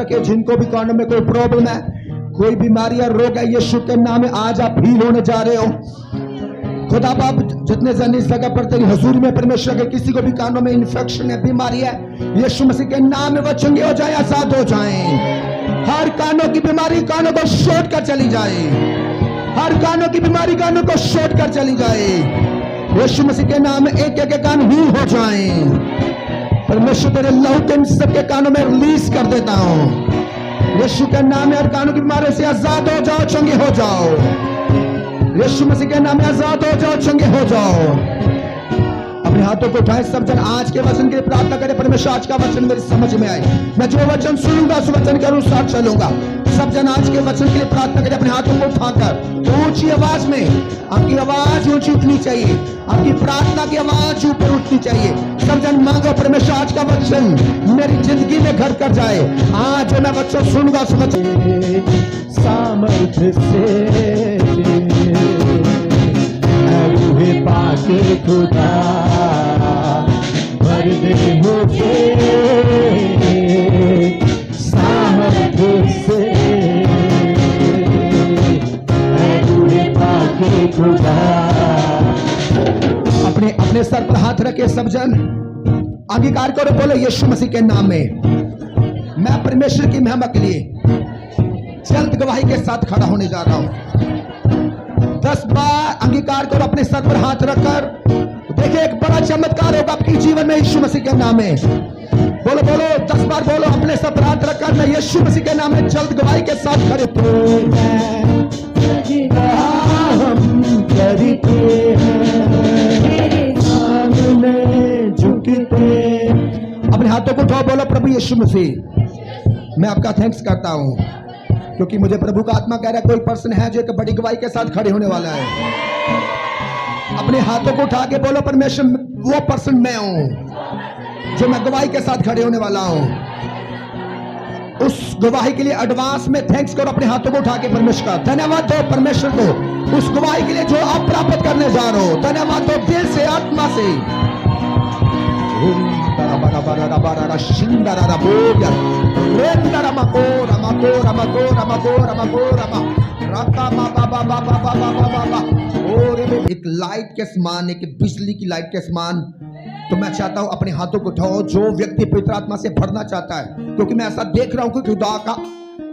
रखे। जिनको भी कानों में कोई प्रॉब्लम है, कोई बीमारी या रोग है, यीशु के नाम में आज आप हील होने जा रहे हो। खुदा बाप जितने जन इस जगह पर तेरी हजूरी में परमेश्वर के किसी को भी कानों में इन्फेक्शन है, बीमारी है, यीशु मसीह के नाम में वो चंगे हो जाए, आजाद हो जाएं। हर कानों की बीमारी कानों को छोड़ कर चली जाए। हर कानों की बीमारी कानों को छोड़ कर चली जाए। यीशु मसीह के नाम में एक एक कान हील हो जाएं। परमेश्वर तेरे लहू के इन सबके कानों में रिलीज कर देता हूं। यीशु के नाम में हर कानों की बीमारी से आजाद हो जाओ, चंगे हो जाओ। यीशु मसीह के नाम में आजाद हो जाओ, चंगे हो जाओ। अपने हाथों को उठाए सब जन, आज के वचन के लिए प्रार्थना करें। परमेश्वर आज का वचन मेरी समझ में आए, मैं जो वचन सुनूंगा उस वचन के अनुसार चलूंगा। सब जन आज के वचन के लिए प्रार्थना करें। अपने हाथों को उठाकर ऊंची आवाज में, आपकी आवाज ऊंची उठनी चाहिए, आपकी प्रार्थना की आवाज ऊपर उठनी चाहिए। सब जन मांगो, परमेश्वर आज का वचन मेरी जिंदगी में घर कर जाए। आज जो मैं वचन सुनूंगा उस वचन सामर्थ्य से पाके खुदा भर दे मुझे सामर्थ्य से, पाके खुदा। अपने अपने सर पर हाथ रखे सब जन अंगीकार करो, बोले यीशु मसीह के नाम में मैं परमेश्वर की महिमा के लिए जल्द गवाही के साथ खड़ा होने जा रहा हूं। 10 बार अंगीकार करो अपने सर पर हाथ रखकर। देखिए एक बड़ा चमत्कार होगा आपके जीवन में यीशु मसीह के नाम में। बोलो बोलो 10 बार बोलो अपने सर पर हाथ रखकर, मैं यीशु मसीह के नाम में जल्द गवाही के साथ खड़े अपने हाथों को उठाओ, बोलो प्रभु यीशु मसीह मैं आपका थैंक्स करता हूं, क्योंकि मुझे प्रभु का आत्मा कह रहा है कोई पर्सन है जो एक बड़ी गवाही के साथ खड़े होने वाला है। अपने हाथों को उठा के बोलो परमेश्वर वो पर्सन मैं हूं जो मैं गवाही के साथ खड़े होने वाला हूं। उस गवाही के लिए एडवांस में थैंक्स करो। अपने हाथों को उठा के परमेश्वर का धन्यवाद दो, परमेश्वर को उस गवाही के लिए जो आप प्राप्त करने जा रहे हो। धन्यवाद दो दिल से, आत्मा से। एक लाइट के समान, एक बिजली की लाइट के समान। तो मैं चाहता हूं अपने हाथों को उठाओ जो व्यक्ति पवित्र आत्मा से भरना चाहता है, क्योंकि मैं ऐसा देख रहा हूं कि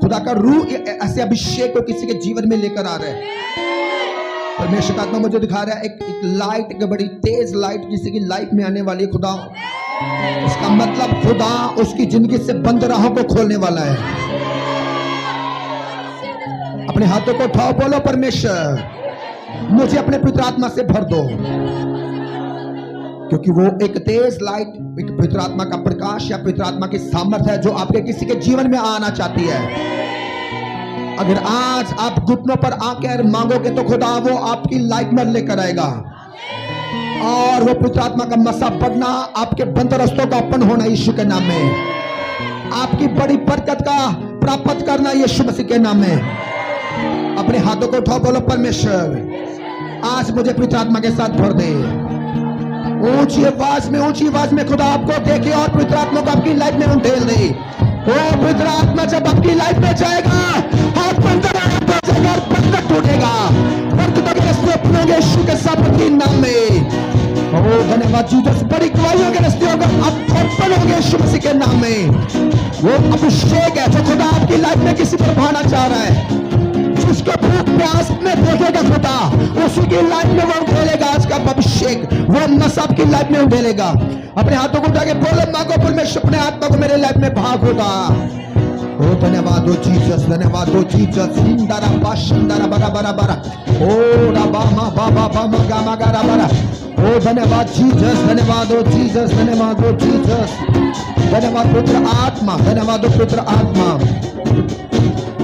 खुदा का रूह ऐसे अभिषेक को किसी के जीवन में लेकर आ रहा है। परमेश्वर का आत्मा मुझे दिखा रहा है एक लाइट, एक बड़ी तेज लाइट किसी की लाइफ में आने वाली है। खुदा, इसका मतलब खुदा उसकी जिंदगी से बंद राहों को खोलने वाला है। अपने हाथों को उठाओ, बोलो परमेश्वर मुझे अपने पवित्र आत्मा से भर दो, क्योंकि वो एक तेज लाइट, एक पवित्र आत्मा का प्रकाश या पवित्र आत्मा की सामर्थ्य है जो आपके किसी के जीवन में आना चाहती है। अगर आज आप घुटनों पर आकर मांगोगे तो खुदा वो आपकी लाइफ में लेकर आएगा, और वो पवित्र आत्मा का मसा बढ़ना, आपके बंद रास्तों का ओपन होना यीशु के नाम में, आपकी बड़ी बरकत का प्राप्त करना यीशु मसीह के नाम में। अपने हाथों को उठाओ, बोलो परमेश्वर आज मुझे पवित्र आत्मा के साथ भर दे। ऊंची आवाज में खुदा आपको देखे और पवित्र आत्मा को आपकी लाइफ में उंडेल दे। वो पवित्र आत्मा जब आपकी लाइफ में जाएगा, हाथ बंदर जाएगा और बंधक टूटेगा, बरकतों के रास्ते अपनोगे यीशु के सामर्थ्य नाम में। ओ धन्यवाद जीसस, बड़ी गवाहियों के रास्ते होगा आप ओपन होंगे यीशु मसीह के नाम में। वो अभिषेक है जो खुदा आपकी लाइफ में किसी पर बहाना चाह रहा है, उसके भूख प्यास में देखेगा खुदा, उसी की लाइफ में वो उठेलेगा आज का अभिषेक, वो नशा आपकी लाइफ में उठेलेगा। अपने हाथों को उठा के बोलो मांगो परमेश्वर अपने आत्मा को मेरे लाइफ में भाग होगा। ओ धन्यवाद हो जीसस, धन्यवाद हो जीसस। इंदारा बाशंदारा बरा बरा बरा, ओ रबा मा बाबा बामा गामा गारा बरा। ओ धन्यवाद जीसस, धन्यवाद हो जीसस, धन्यवाद हो जीसस। धन्यवाद पवित्र आत्मा, धन्यवाद हो पवित्र आत्मा।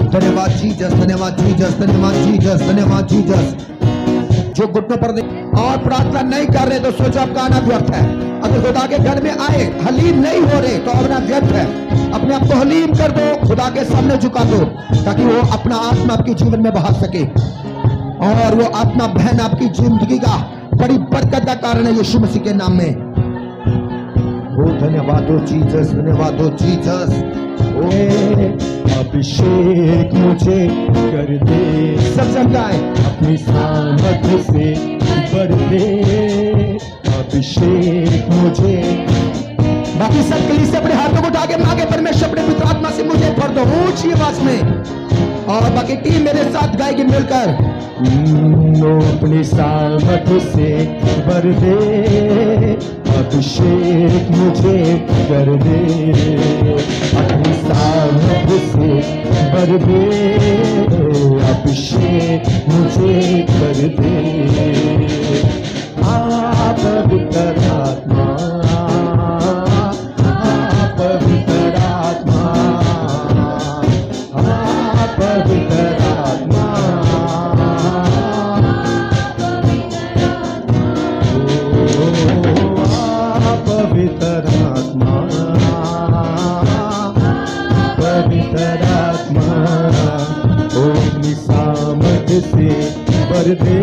धन्यवाद जीसस, धन्यवाद जीसस, धन्यवाद जीसस, धन्यवाद जीसस। जो घुटनों पर और प्रार्थना नहीं कर रहे तो सोचो आपका आना व्यर्थ है। अगर खुदा के घर में आए हलीम नहीं हो रहे तो आना व्यर्थ है। अपने आप को हलीम कर दो, खुदा के सामने झुका दो, ताकि वो अपना आत्मा आपके जीवन में बहा सके, और वो आत्मा बहन आपकी जिंदगी का बड़ी बरकत का कारण है यीशु मसीह के नाम में। ओ धन्यवाद हो जीसस, धन्यवाद हो जीसस। ओ अभिषेक मुझे कर दे, सब समझाए अपनी सामर्थ से भर दे, अभिषेक मुझे। बाकी सब कलीसिया से अपने हाथों को उठा के मांगे, परमेश्वर अपने पवित्र आत्मा से मुझे भर दो ऊंची आवाज में, और बाकी टीम मेरे साथ गाएगी मिलकर। अपनी सामर्थ से भर दे, अभिषेक मुझे कर दे, अपनी सामर्थ से भर दे, अभिषेक मुझे कर दे। आप पवित्र आत्मा, पवित्र आत्मा, पवित्र आत्मा, पवित्र आत्मा, पवित्र आत्मा, अपनी सामर्थ से भर दे,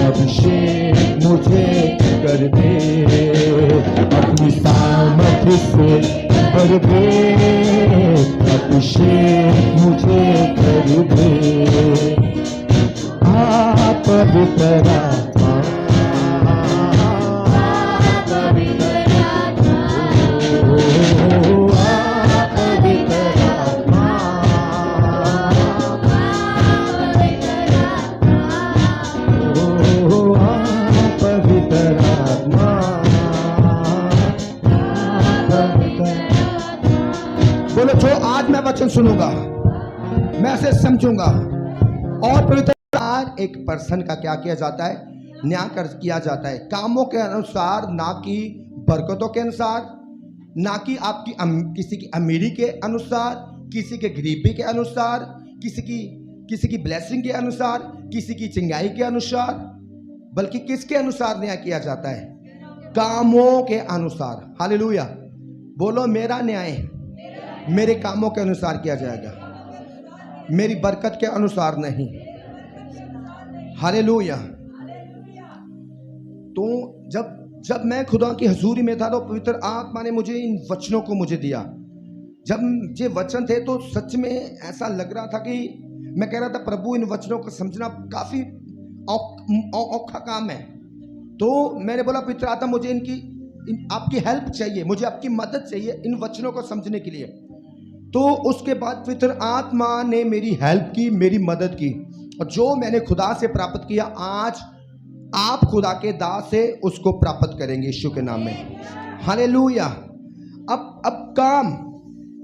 अभिषेक मुझे कर दे, अपनी सामर्थ से भर दे, अभिषेक मुझे कर दे। आप पवित्र आत्मा, पवित्र आत्मा, आप पवित्र आत्मा, पवित्र आत्मा, बोलो जो आज मैं वचन सुनूंगा मैं ऐसे समझूंगा। और पवित्र आज एक पर्सन का क्या किया जाता है, न्याय कर किया जाता है कामों के अनुसार, ना कि बरकतों के अनुसार, ना कि आपकी किसी की अमीरी के अनुसार, किसी के गरीबी के अनुसार, किसी की ब्लेसिंग के अनुसार, किसी की चिंगाई के अनुसार, बल्कि किसके अनुसार न्याय किया जाता है, कामों के अनुसार। हालेलुया। बोलो मेरा न्याय मेरे कामों के अनुसार किया जाएगा, मेरी बरकत के अनुसार नहीं। हालेलुया। तो जब मैं खुदा की हजूरी में था तो पवित्र आत्मा ने मुझे इन वचनों को मुझे दिया। जब ये वचन थे तो सच में ऐसा लग रहा था कि मैं कह रहा था प्रभु इन वचनों को समझना काफी औखा काम है। तो मैंने बोला पवित्र आत्मा मुझे आपकी हेल्प चाहिए, मुझे आपकी मदद चाहिए इन वचनों को समझने के लिए। तो उसके बाद पवित्र आत्मा ने मेरी हेल्प की, मेरी मदद की, और जो मैंने खुदा से प्राप्त किया आज आप खुदा के दास से उसको प्राप्त करेंगे यीशु के नाम में। हालेलुया। अब काम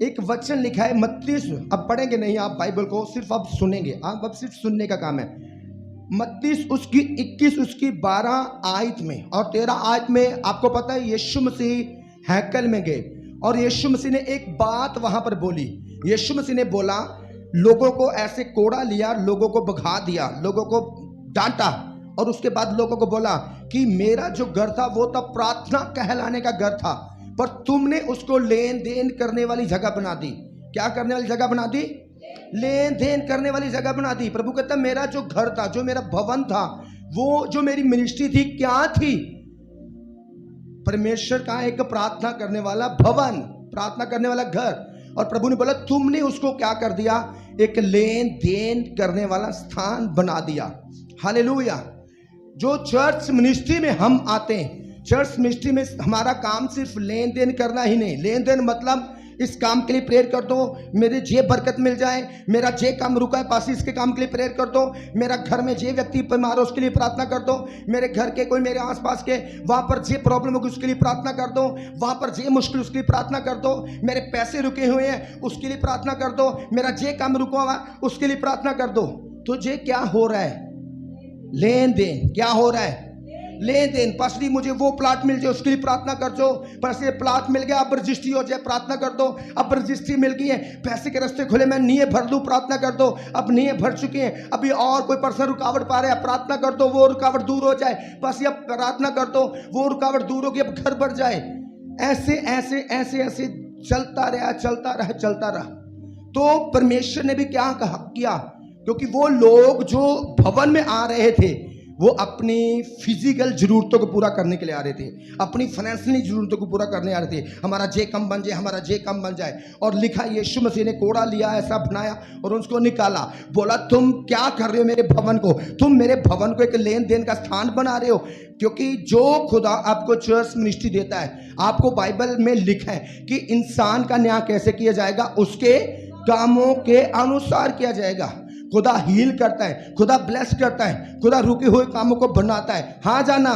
एक वचन लिखा है मत्ती, अब पढ़ेंगे नहीं आप बाइबल को, सिर्फ अब सुनेंगे, आप अब सिर्फ सुनने का काम है। मत्ती उसकी 21 उसकी 12 आयत में और 13 आयत में आपको पता है यीशु मसीह हैकल में गए और यीशु मसीह ने एक बात वहां पर बोली। यीशु मसीह ने बोला, लोगों को ऐसे कोड़ा लिया, लोगों को भगा दिया, लोगों को डांटा, और उसके बाद लोगों को बोला कि मेरा जो घर था वो तो प्रार्थना कहलाने का घर था, पर तुमने उसको लेन देन करने वाली जगह बना दी। क्या करने वाली जगह बना दी? लेन देन करने वाली जगह बना दी। प्रभु कहता मेरा जो घर था, जो मेरा भवन था, वो जो मेरी मिनिस्ट्री थी क्या थी? परमेश्वर का एक प्रार्थना करने वाला भवन, प्रार्थना करने वाला घर। और प्रभु ने बोला तुमने उसको क्या कर दिया? एक लेन देन करने वाला स्थान बना दिया। हालेलुया। जो चर्च मिनिस्ट्री में हम आते हैं, चर्च मिनिस्ट्री में हमारा काम सिर्फ लेन देन करना ही नहीं। लेन देन मतलब इस काम के लिए प्रेयर कर दो, मेरे जे बरकत मिल जाए, मेरा जे काम रुका है पास इसके काम के लिए प्रेयर कर दो, मेरा घर में जे व्यक्ति बीमार हो उसके लिए प्रार्थना कर दो, मेरे घर के कोई मेरे आसपास के वहाँ पर जे प्रॉब्लम होगी उसके लिए प्रार्थना कर दो, वहाँ पर जे मुश्किल उसके लिए प्रार्थना कर दो, मेरे पैसे रुके हुए हैं उसके लिए प्रार्थना कर दो, मेरा जे काम रुका हुआ उसके लिए प्रार्थना कर दो। तो जे क्या हो रहा है? लेन देन। क्या हो रहा है? लेन देन। पास्टर मुझे वो प्लाट मिल जाए उसके लिए प्रार्थना कर दो, पास्टर प्लाट मिल गया अब रजिस्ट्री हो जाए प्रार्थना कर दो, अब रजिस्ट्री मिल गई है, पैसे के रास्ते खुले मैं नींव भर दूं प्रार्थना कर दो, अब नींव भर चुके हैं, अभी और कोई पर्सन रुकावट पा रहा है प्रार्थना कर दो वो रुकावट दूर हो जाए, पास्टर अब प्रार्थना कर दो वो रुकावट दूर होगी अब घर बढ़ जाए। ऐसे ऐसे ऐसे ऐसे चलता रहा। तो परमेश्वर ने भी क्या किया? क्योंकि वो लोग जो भवन में आ रहे थे वो अपनी फिजिकल जरूरतों को पूरा करने के लिए आ रहे थे, अपनी फाइनेंशियली जरूरतों को पूरा करने आ रहे थे। हमारा जे कम बन जाए, हमारा जे कम बन जाए। और लिखा यीशु मसीह ने कोड़ा लिया, ऐसा बनाया और उसको निकाला। बोला तुम क्या कर रहे हो मेरे भवन को? तुम मेरे भवन को एक लेन देन का स्थान बना रहे हो। क्योंकि जो खुदा आपको चर्च मिनिस्ट्री देता है, आपको बाइबल में लिखा है कि इंसान का न्याय कैसे किया जाएगा, उसके कामों के अनुसार किया जाएगा। खुदा हील करता है, खुदा ब्लेस करता है, खुदा रुके हुए कामों को बनाता है। हाँ जाना,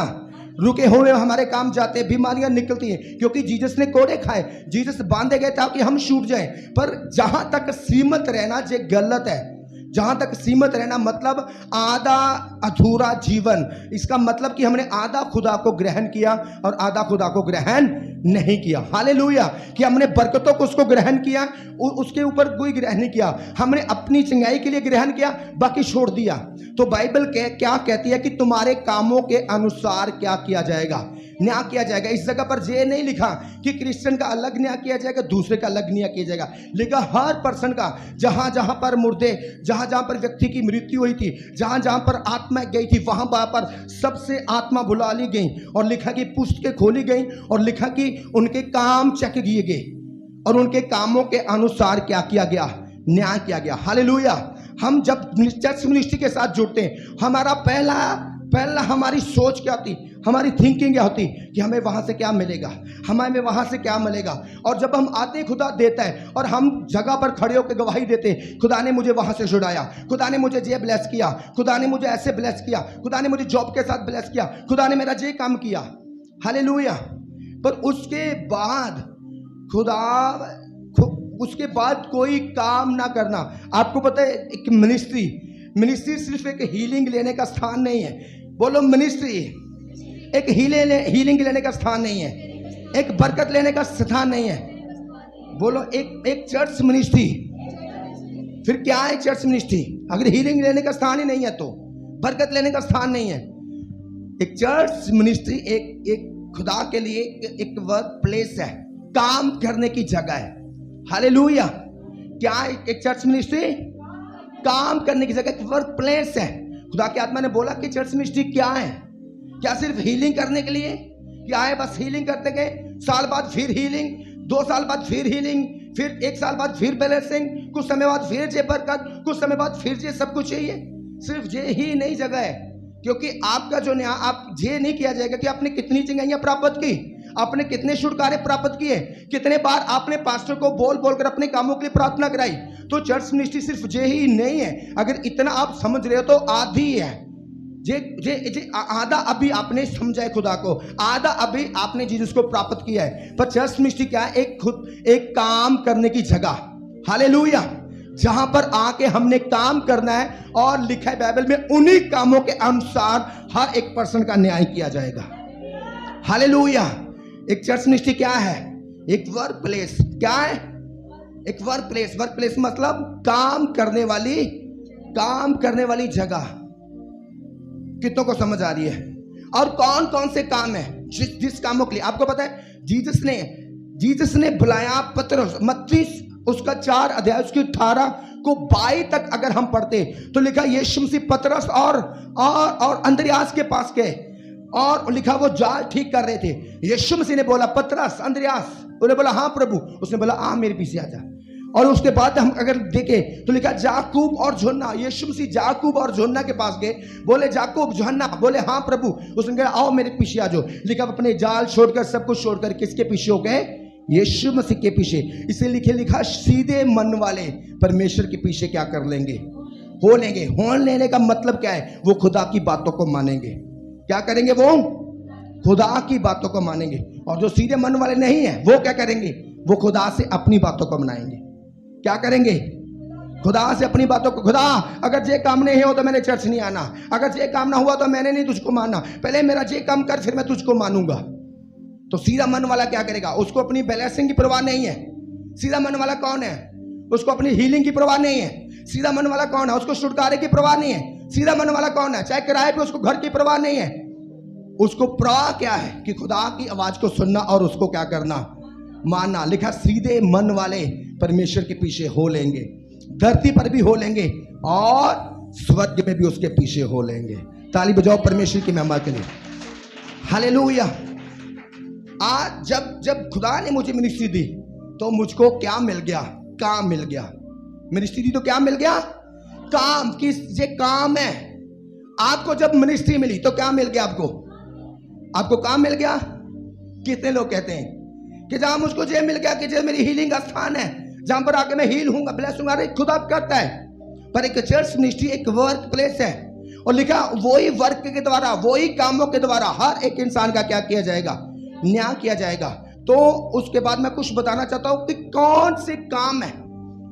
रुके हुए हमारे काम जाते हैं, बीमारियां निकलती हैं। क्योंकि जीसस ने कोड़े खाए, जीसस बांधे गए ताकि हम छूट जाएं। पर जहां तक सीमित रहना ये गलत है। जहां तक सीमित रहना मतलब आधा अधूरा जीवन। इसका मतलब कि हमने आधा खुदा को ग्रहण किया और आधा खुदा को ग्रहण नहीं किया। हालेलुया। कि हमने बरकतों को उसको ग्रहण किया, उसके ऊपर कोई ग्रहण नहीं किया। हमने अपनी चंगाई के लिए ग्रहण किया, बाकी छोड़ दिया। तो बाइबल क्या कहती है कि तुम्हारे कामों के अनुसार क्या किया जाएगा, न्याय किया जाएगा। इस जगह पर ये नहीं लिखा कि क्रिश्चियन का अलग न्याय किया जाएगा, दूसरे का अलग न्याय किया जाएगा। लिखा हर पर्सन का, जहां जहां पर मुर्दे, जहां जहां पर व्यक्ति की मृत्यु हुई थी, जहां जहां पर आत्मा गई थी, वहां पर सबसे आत्मा बुला ली गई। और लिखा कि पुस्तकें खोली गई और लिखा कि उनके काम चेक किए गए और उनके कामों के अनुसार क्या किया गया, न्याय किया गया। हालेलुया। हम जब चर्च मिनिस्ट्री के साथ जुड़ते हैं, हमारा पहला हमारी सोच क्या होती, हमारी थिंकिंग क्या होती कि हमें वहां से क्या मिलेगा, हमें वहां से क्या मिलेगा। और जब हम आते, खुदा देता है और हम जगह पर खड़े होकर गवाही देते, खुदा ने मुझे वहां से छुड़ाया, खुदा ने मुझे ये ब्लेस किया, खुदा ने मुझे ऐसे ब्लेस किया, खुदा ने मुझे जॉब के साथ ब्लेस किया, खुदा ने मेरा ये काम किया। हालेलुया। पर उसके बाद कोई काम ना करना। आपको पता है एक मिनिस्ट्री सिर्फ एक हीलिंग लेने का स्थान नहीं है। बोलो मिनिस्ट्री एक हीलिंग लेने का स्थान नहीं है, एक बरकत लेने का स्थान नहीं है। बोलो एक चर्च मिनिस्ट्री। फिर क्या है चर्च मिनिस्ट्री? अगर हीलिंग लेने का स्थान ही नहीं है तो बरकत लेने का स्थान नहीं है। एक चर्च मिनिस्ट्री एक खुदा के लिए एक वर्क प्लेस है, काम करने की जगह है। हालेलुया। क्या है एक चर्च मिनिस्ट्री? काम करने की जगह, एक वर्क प्लेस है। खुदा की आत्मा ने बोला कि चर्च मिनिस्ट्री क्या है? क्या सिर्फ हीलिंग करने के लिए? क्या है बस हीलिंग करते गए, साल बाद फिर हीलिंग, 2 साल बाद फिर हीलिंग, फिर 1 साल बाद फिर ब्लेसिंग, कुछ समय बाद फिर जे बरकत, कुछ समय बाद फिर जे सब कुछ चाहिए? सिर्फ ये ही नहीं जगह है। क्योंकि आपका जो न्याय आप ये नहीं किया जाएगा कि आपने कितनी चंगाइयां प्राप्त की, आपने कितने छुटकारे प्राप्त किए, कितने बार आपने पास्टर को बोल कर अपने कामों के लिए प्रार्थना कराई। तो चर्च मिनिस्ट्री सिर्फ ये ही नहीं है। अगर इतना आप समझ रहे हो तो आधी है। जे आधा अभी आपने समझा है खुदा को, आधा अभी आपने जीसस को प्राप्त किया है। पर चर्च मिनिस्ट्री क्या है? एक काम करने की जगह। हालेलुया। जहां पर आके हमने काम करना है और लिखा है बाइबल में उन्हीं कामों के अनुसार हर एक पर्सन का न्याय किया जाएगा। हालेलुया। एक चर्च मिनिस्ट्री क्या है? एक वर्क प्लेस। क्या है? एक वर्क प्लेस। वर्क प्लेस मतलब काम करने वाली जगह। कितनों को समझ आ रही है? और कौन कौन से काम है जिस कामों के लिए आपको पता है? जीसस ने बुलाया पतरस, मत्ती उसका 4 अध्याय उसकी 18 को 22 तक अगर हम पढ़ते तो लिखा यीशु मसीह पतरस और अंद्रियास के पास गए और लिखा वो जाल ठीक कर रहे थे। यीशु मसीह ने बोला पतरस, अंद्रियास, उन्हें बोला हाँ प्रभु। उसने बोला आ मेरे पीछे आजा। और उसके बाद हम अगर देखें तो लिखा जाकूब और जोहन्ना, यीशु मसीह जाकूब और जोहन्ना के पास गए, बोले जाकूब, जोहन्ना, बोले हाँ प्रभु। उसने कहा आओ मेरे पीछे आ जाओ। लिखा अपने जाल छोड़कर सब कुछ छोड़कर किसके पीछे हो गए? यीशु मसीह के पीछे। इसे लिखा सीधे मन वाले परमेश्वर के पीछे क्या कर लेंगे? हो लेंगे। होन लेने का मतलब क्या है? वो खुदा की बातों को मानेंगे। क्या करेंगे? वो खुदा की बातों को मानेंगे। और जो सीधे मन वाले नहीं है वो क्या करेंगे? वो खुदा से अपनी बातों को मनाएंगे। क्या करेंगे? खुदा से अपनी बातों को, खुदा अगर ये काम नहीं हो तो मैंने चर्च नहीं आना, अगर ये काम ना हुआ तो मैंने नहीं तुझको मानना, पहले मेरा ये काम कर फिर मैं तुझको मानूंगा। तो सीधा मन वाला क्या करेगा? उसको अपनी ब्लेसिंग की परवाह नहीं है। सीधा मन वाला कौन है? उसको अपनी हीलिंग की परवाह नहीं है। सीधा मन वाला कौन है? उसको छुटकारे की परवाह नहीं है। सीधा मन वाला कौन है? चाहे किराए पे उसको घर की परवाह नहीं है। उसको परवाह क्या है? कि खुदा की आवाज को सुनना और उसको क्या करना? मानना। लिखा सीधे मन वाले परमेश्वर के पीछे हो लेंगे, धरती पर भी हो लेंगे और स्वर्ग में भी उसके पीछे हो लेंगे। ताली बजाओ परमेश्वर की महिमा के लिए। हालेलुया। आज जब खुदा ने मुझे मिनिस्ट्री दी तो मुझको क्या मिल गया? काम मिल गया। मिनिस्ट्री दी तो क्या मिल गया? काम। किस ये काम है। आपको जब मिनिस्ट्री मिली तो क्या मिल गया? आपको काम मिल गया। कितने लोग कहते हैं कि जहां मुझको ये मिल गया कि ये मेरी हीलिंग स्थान है, जहां पर आके मैं हील हूंगा, ब्लेस हूंगा। अरे खुदा करता है, पर एक चर्च मिनिस्ट्री एक वर्क प्लेस है, और लिखा वही वर्क के द्वारा, वही कामों के द्वारा हर एक इंसान का क्या किया जाएगा? न्याय किया जाएगा। तो उसके बाद मैं कुछ बताना चाहता हूं कि कौन से काम है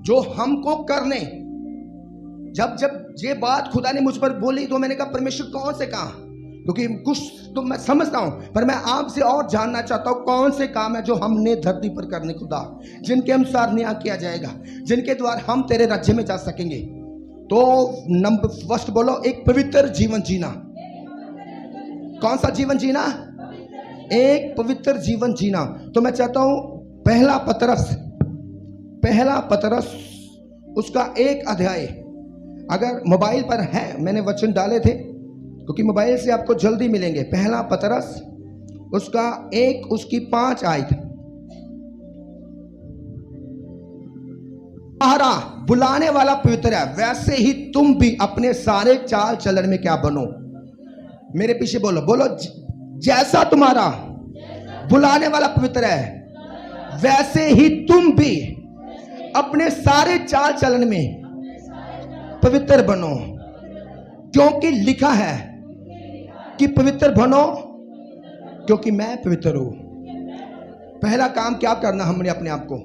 जो हमको करने। जब ये बात खुदा ने मुझ पर बोली तो मैंने कहा परमेश्वर कौन से काम, क्योंकि कुछ तो मैं समझता हूं, पर मैं आपसे और जानना चाहता हूं कौन से काम है जो हमने धरती पर करने खुदा, जिनके अनुसार न्याय किया जाएगा, जिनके द्वारा हम तेरे राज्य में जा सकेंगे। तो नंबर फर्स्ट बोलो, एक पवित्र जीवन जीना। कौन सा जीवन जीना? एक पवित्र जीवन जीना। तो मैं चाहता हूं पहला पतरस उसका 1 अध्याय, अगर मोबाइल पर है, मैंने वचन डाले थे क्योंकि मोबाइल से आपको जल्दी मिलेंगे। पहला पतरस उसका 1 उसकी 5 आयत। तुम्हारा बुलाने वाला पवित्र है, वैसे ही तुम भी अपने सारे चाल चलन में क्या बनो। मेरे पीछे बोलो जैसा तुम्हारा बुलाने वाला पवित्र है, वैसे ही तुम भी अपने सारे चाल चलन में पवित्र बनो, क्योंकि लिखा है कि पवित्र बनो क्योंकि मैं पवित्र हूं। पहला काम क्या करना? हमने अपने आप को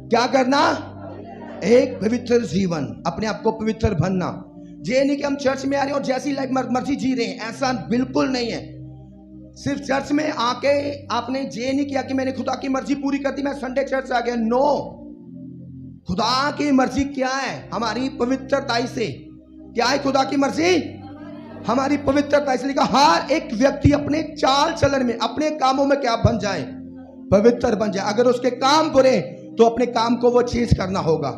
क्या करना? एक पवित्र जीवन, अपने आप को पवित्र बनना। ये नहीं कि हम चर्च में आ रहे हैं और जैसी लाइफ मर्जी जी रहे हैं, ऐसा बिल्कुल नहीं है। सिर्फ चर्च में आके आपने ये नहीं किया कि मैंने खुदा की मर्जी पूरी कर दी, मैं संडे चर्च आ गया। नो, खुदा की मर्जी क्या है? हमारी पवित्रता से। क्या है खुदा की मर्जी? हमारी पवित्रता। इसलिए कहा हर एक व्यक्ति अपने चाल चलन में, अपने कामों में क्या बन जाए? पवित्र बन जाए। अगर उसके काम बुरे तो अपने काम को वो चेंज करना होगा।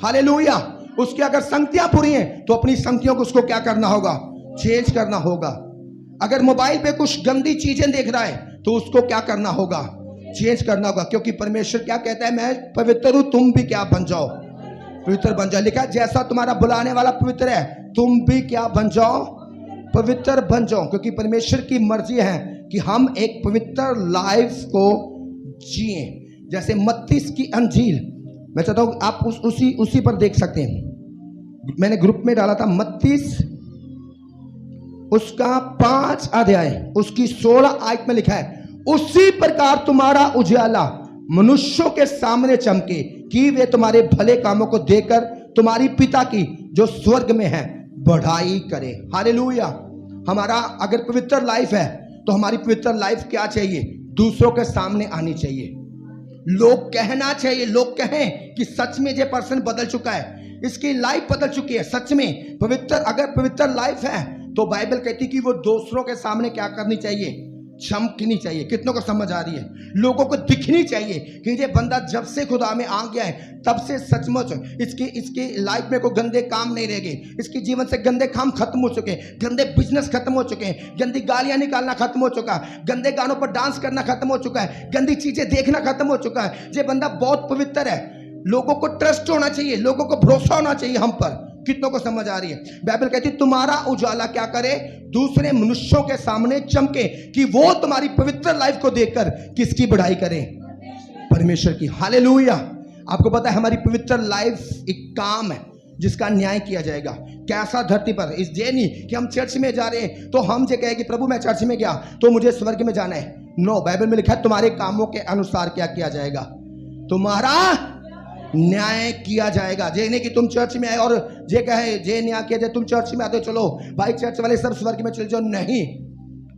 हालेलुया। उसकी अगर संगतियां बुरी हैं तो अपनी संगतियों को उसको क्या करना होगा? चेंज करना होगा। अगर मोबाइल पे कुछ गंदी चीजें देख रहा है तो उसको क्या करना होगा? चेंज करना होगा, क्योंकि परमेश्वर क्या कहता है? मैं पवित्र हूं, तुम भी क्या बन जाओ? पवित्र बन जाओ। लिखा है जैसा तुम्हारा बुलाने वाला पवित्र है, तुम भी क्या बन जाओ? पवित्र बन जाओ। क्योंकि परमेश्वर की मर्जी है कि हम एक पवित्र लाइफ को जिए। जैसे मत्ती की अंजील, मैं चाहता हूं आप उसी पर देख सकते हैं। मैंने ग्रुप में डाला था मत्ती उसका 5 अध्याय उसकी 16 आयत में लिखा है, उसी प्रकार तुम्हारा उजाला मनुष्यों के सामने चमके कि वे तुम्हारे भले कामों को देखकर तुम्हारी पिता की जो स्वर्ग में है बढ़ाई करे। हालेलुया। हमारा अगर पवित्र लाइफ है तो हमारी पवित्र लाइफ क्या चाहिए? दूसरों के सामने आनी चाहिए। लोग कहना चाहिए, लोग कहें कि सच में ये पर्सन बदल चुका है, इसकी लाइफ बदल चुकी है। सच में पवित्र, अगर पवित्र लाइफ है तो बाइबल कहती कि वो दूसरों के सामने क्या करनी चाहिए? चमकनी चाहिए। कितनों को समझ आ रही है? लोगों को दिखनी चाहिए कि ये बंदा जब से खुदा में आ गया है तब से सचमुच इसकी लाइफ में कोई गंदे काम नहीं रह गए, इसके जीवन से गंदे काम खत्म हो चुके हैं, गंदे बिजनेस खत्म हो चुके हैं, गंदी गालियां निकालना खत्म हो चुका है, गंदे गानों पर डांस करना खत्म हो चुका है, गंदी चीजें देखना खत्म हो चुका है। ये बंदा बहुत पवित्र है। लोगों को ट्रस्ट होना चाहिए, लोगों को भरोसा होना चाहिए हम पर। कितनों को समझ आ रही है? बाइबल कहती है तुम्हारा उजाला क्या करे? दूसरे मनुष्यों के सामने चमके कि वो तुम्हारी पवित्र लाइफ को देखकर किसकी बढ़ाई करें? परमेश्वर की। हालेलुया। आपको पता है हमारी पवित्र लाइफ एक काम है जिसका न्याय किया जाएगा। कैसा? धरती पर। इस ये नहीं कि हम चर्च में जा रहे हैं तो हम ये कहे कि प्रभु मैं चर्च में गया तो मुझे स्वर्ग में जाना है। नो, बाइबल में लिखा है तुम्हारे कामों के अनुसार क्या किया जाएगा? तुम्हारा न्याय किया जाएगा। ये नहीं कि तुम चर्च में आए और ये कहे ये न्याय किया जाए, तुम चर्च में आते हो चलो भाई चर्च वाले सब स्वर्ग में चले जाओ। नहीं।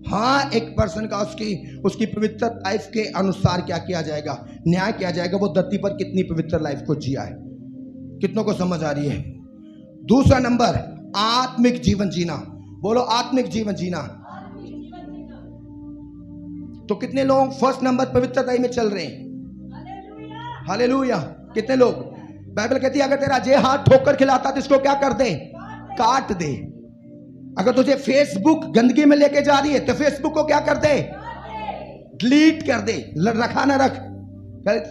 हाँ, एक पर्सन का उसकी पवित्र लाइफ के अनुसार क्या किया जाएगा? न्याय किया जाएगा। वो धरती पर कितनी पवित्र लाइफ को जिया है। कितनों को समझ आ रही है? दूसरा नंबर, आत्मिक जीवन जीना। बोलो आत्मिक जीवन जीना। तो कितने लोग फर्स्ट नंबर पवित्रता में चल रहे हैं? हालेलुया। कितने लोग? बाइबल कहती है अगर तेरा जे हाथ ठोकर खिलाता तो इसको क्या कर दे? काट दे। अगर तुझे फेसबुक गंदगी में लेके जा रही है तो फेसबुक को क्या कर दे, डिलीट कर दे, रखा ना रख।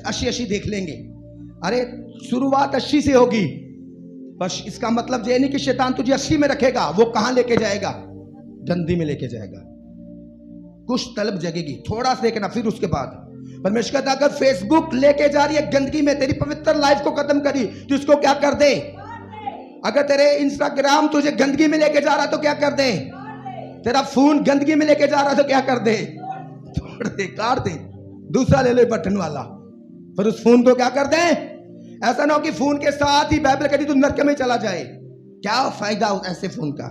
80 देख लेंगे, अरे शुरुआत 80 से होगी, बस इसका मतलब ये नहीं कि शैतान तुझे 80 में रखेगा, वो कहां लेके जाएगा, गंदी में लेके जाएगा। कुछ तलब जगेगी, थोड़ा सा देखना, फिर उसके बाद परमेश्वर कहता अगर फेसबुक लेके जा रही है गंदगी में, तेरी पवित्र लाइफ को खत्म करी, तो इसको क्या कर दे। अगर तेरे इंस्टाग्राम तुझे गंदगी में लेके जा रहा तो क्या कर दे, तेरा फोन गंदगी में लेके जा रहा तो क्या कर दे, तोड़ दे, काट दे, दूसरा ले ले बटन वाला, फिर उस फोन को क्या कर दे। ऐसा ना हो कि फोन के साथ ही बाइबल कहती तू नरक में चला जाए। क्या फायदा ऐसे फोन का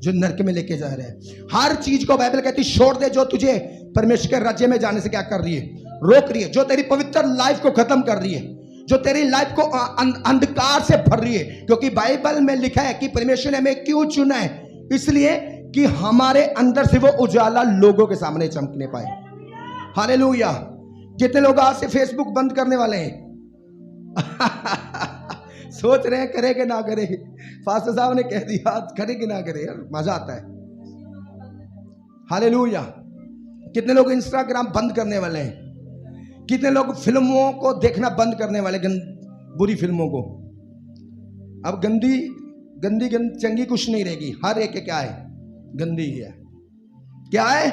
जो नरक में लेके जा रहा है। हर चीज को बाइबल कहती छोड़ दे जो तुझे परमेश्वर के राज्य में जाने से क्या कर रही है, रोक रही है, जो तेरी पवित्र लाइफ को खत्म कर रही है, जो तेरी लाइफ को अंधकार से भर रही है। क्योंकि बाइबल में लिखा है कि परमेश्वर ने हमें क्यों चुना है, इसलिए कि हमारे अंदर से वो उजाला लोगों के सामने चमकने पाए। हालेलुया। कितने लोग आज से फेसबुक बंद करने वाले हैं सोच रहे हैं करे कि ना करे। फास्टर साहब ने कह दिया करे कि ना करे, यार मजा आता है। हालेलुया। कितने लोग इंस्टाग्राम बंद करने वाले हैं, कितने लोग फिल्मों को देखना बंद करने वाले, बुरी फिल्मों को। अब गंदी चंगी कुछ नहीं रहेगी, हर एक क्या है, गंदी ही है। क्या है,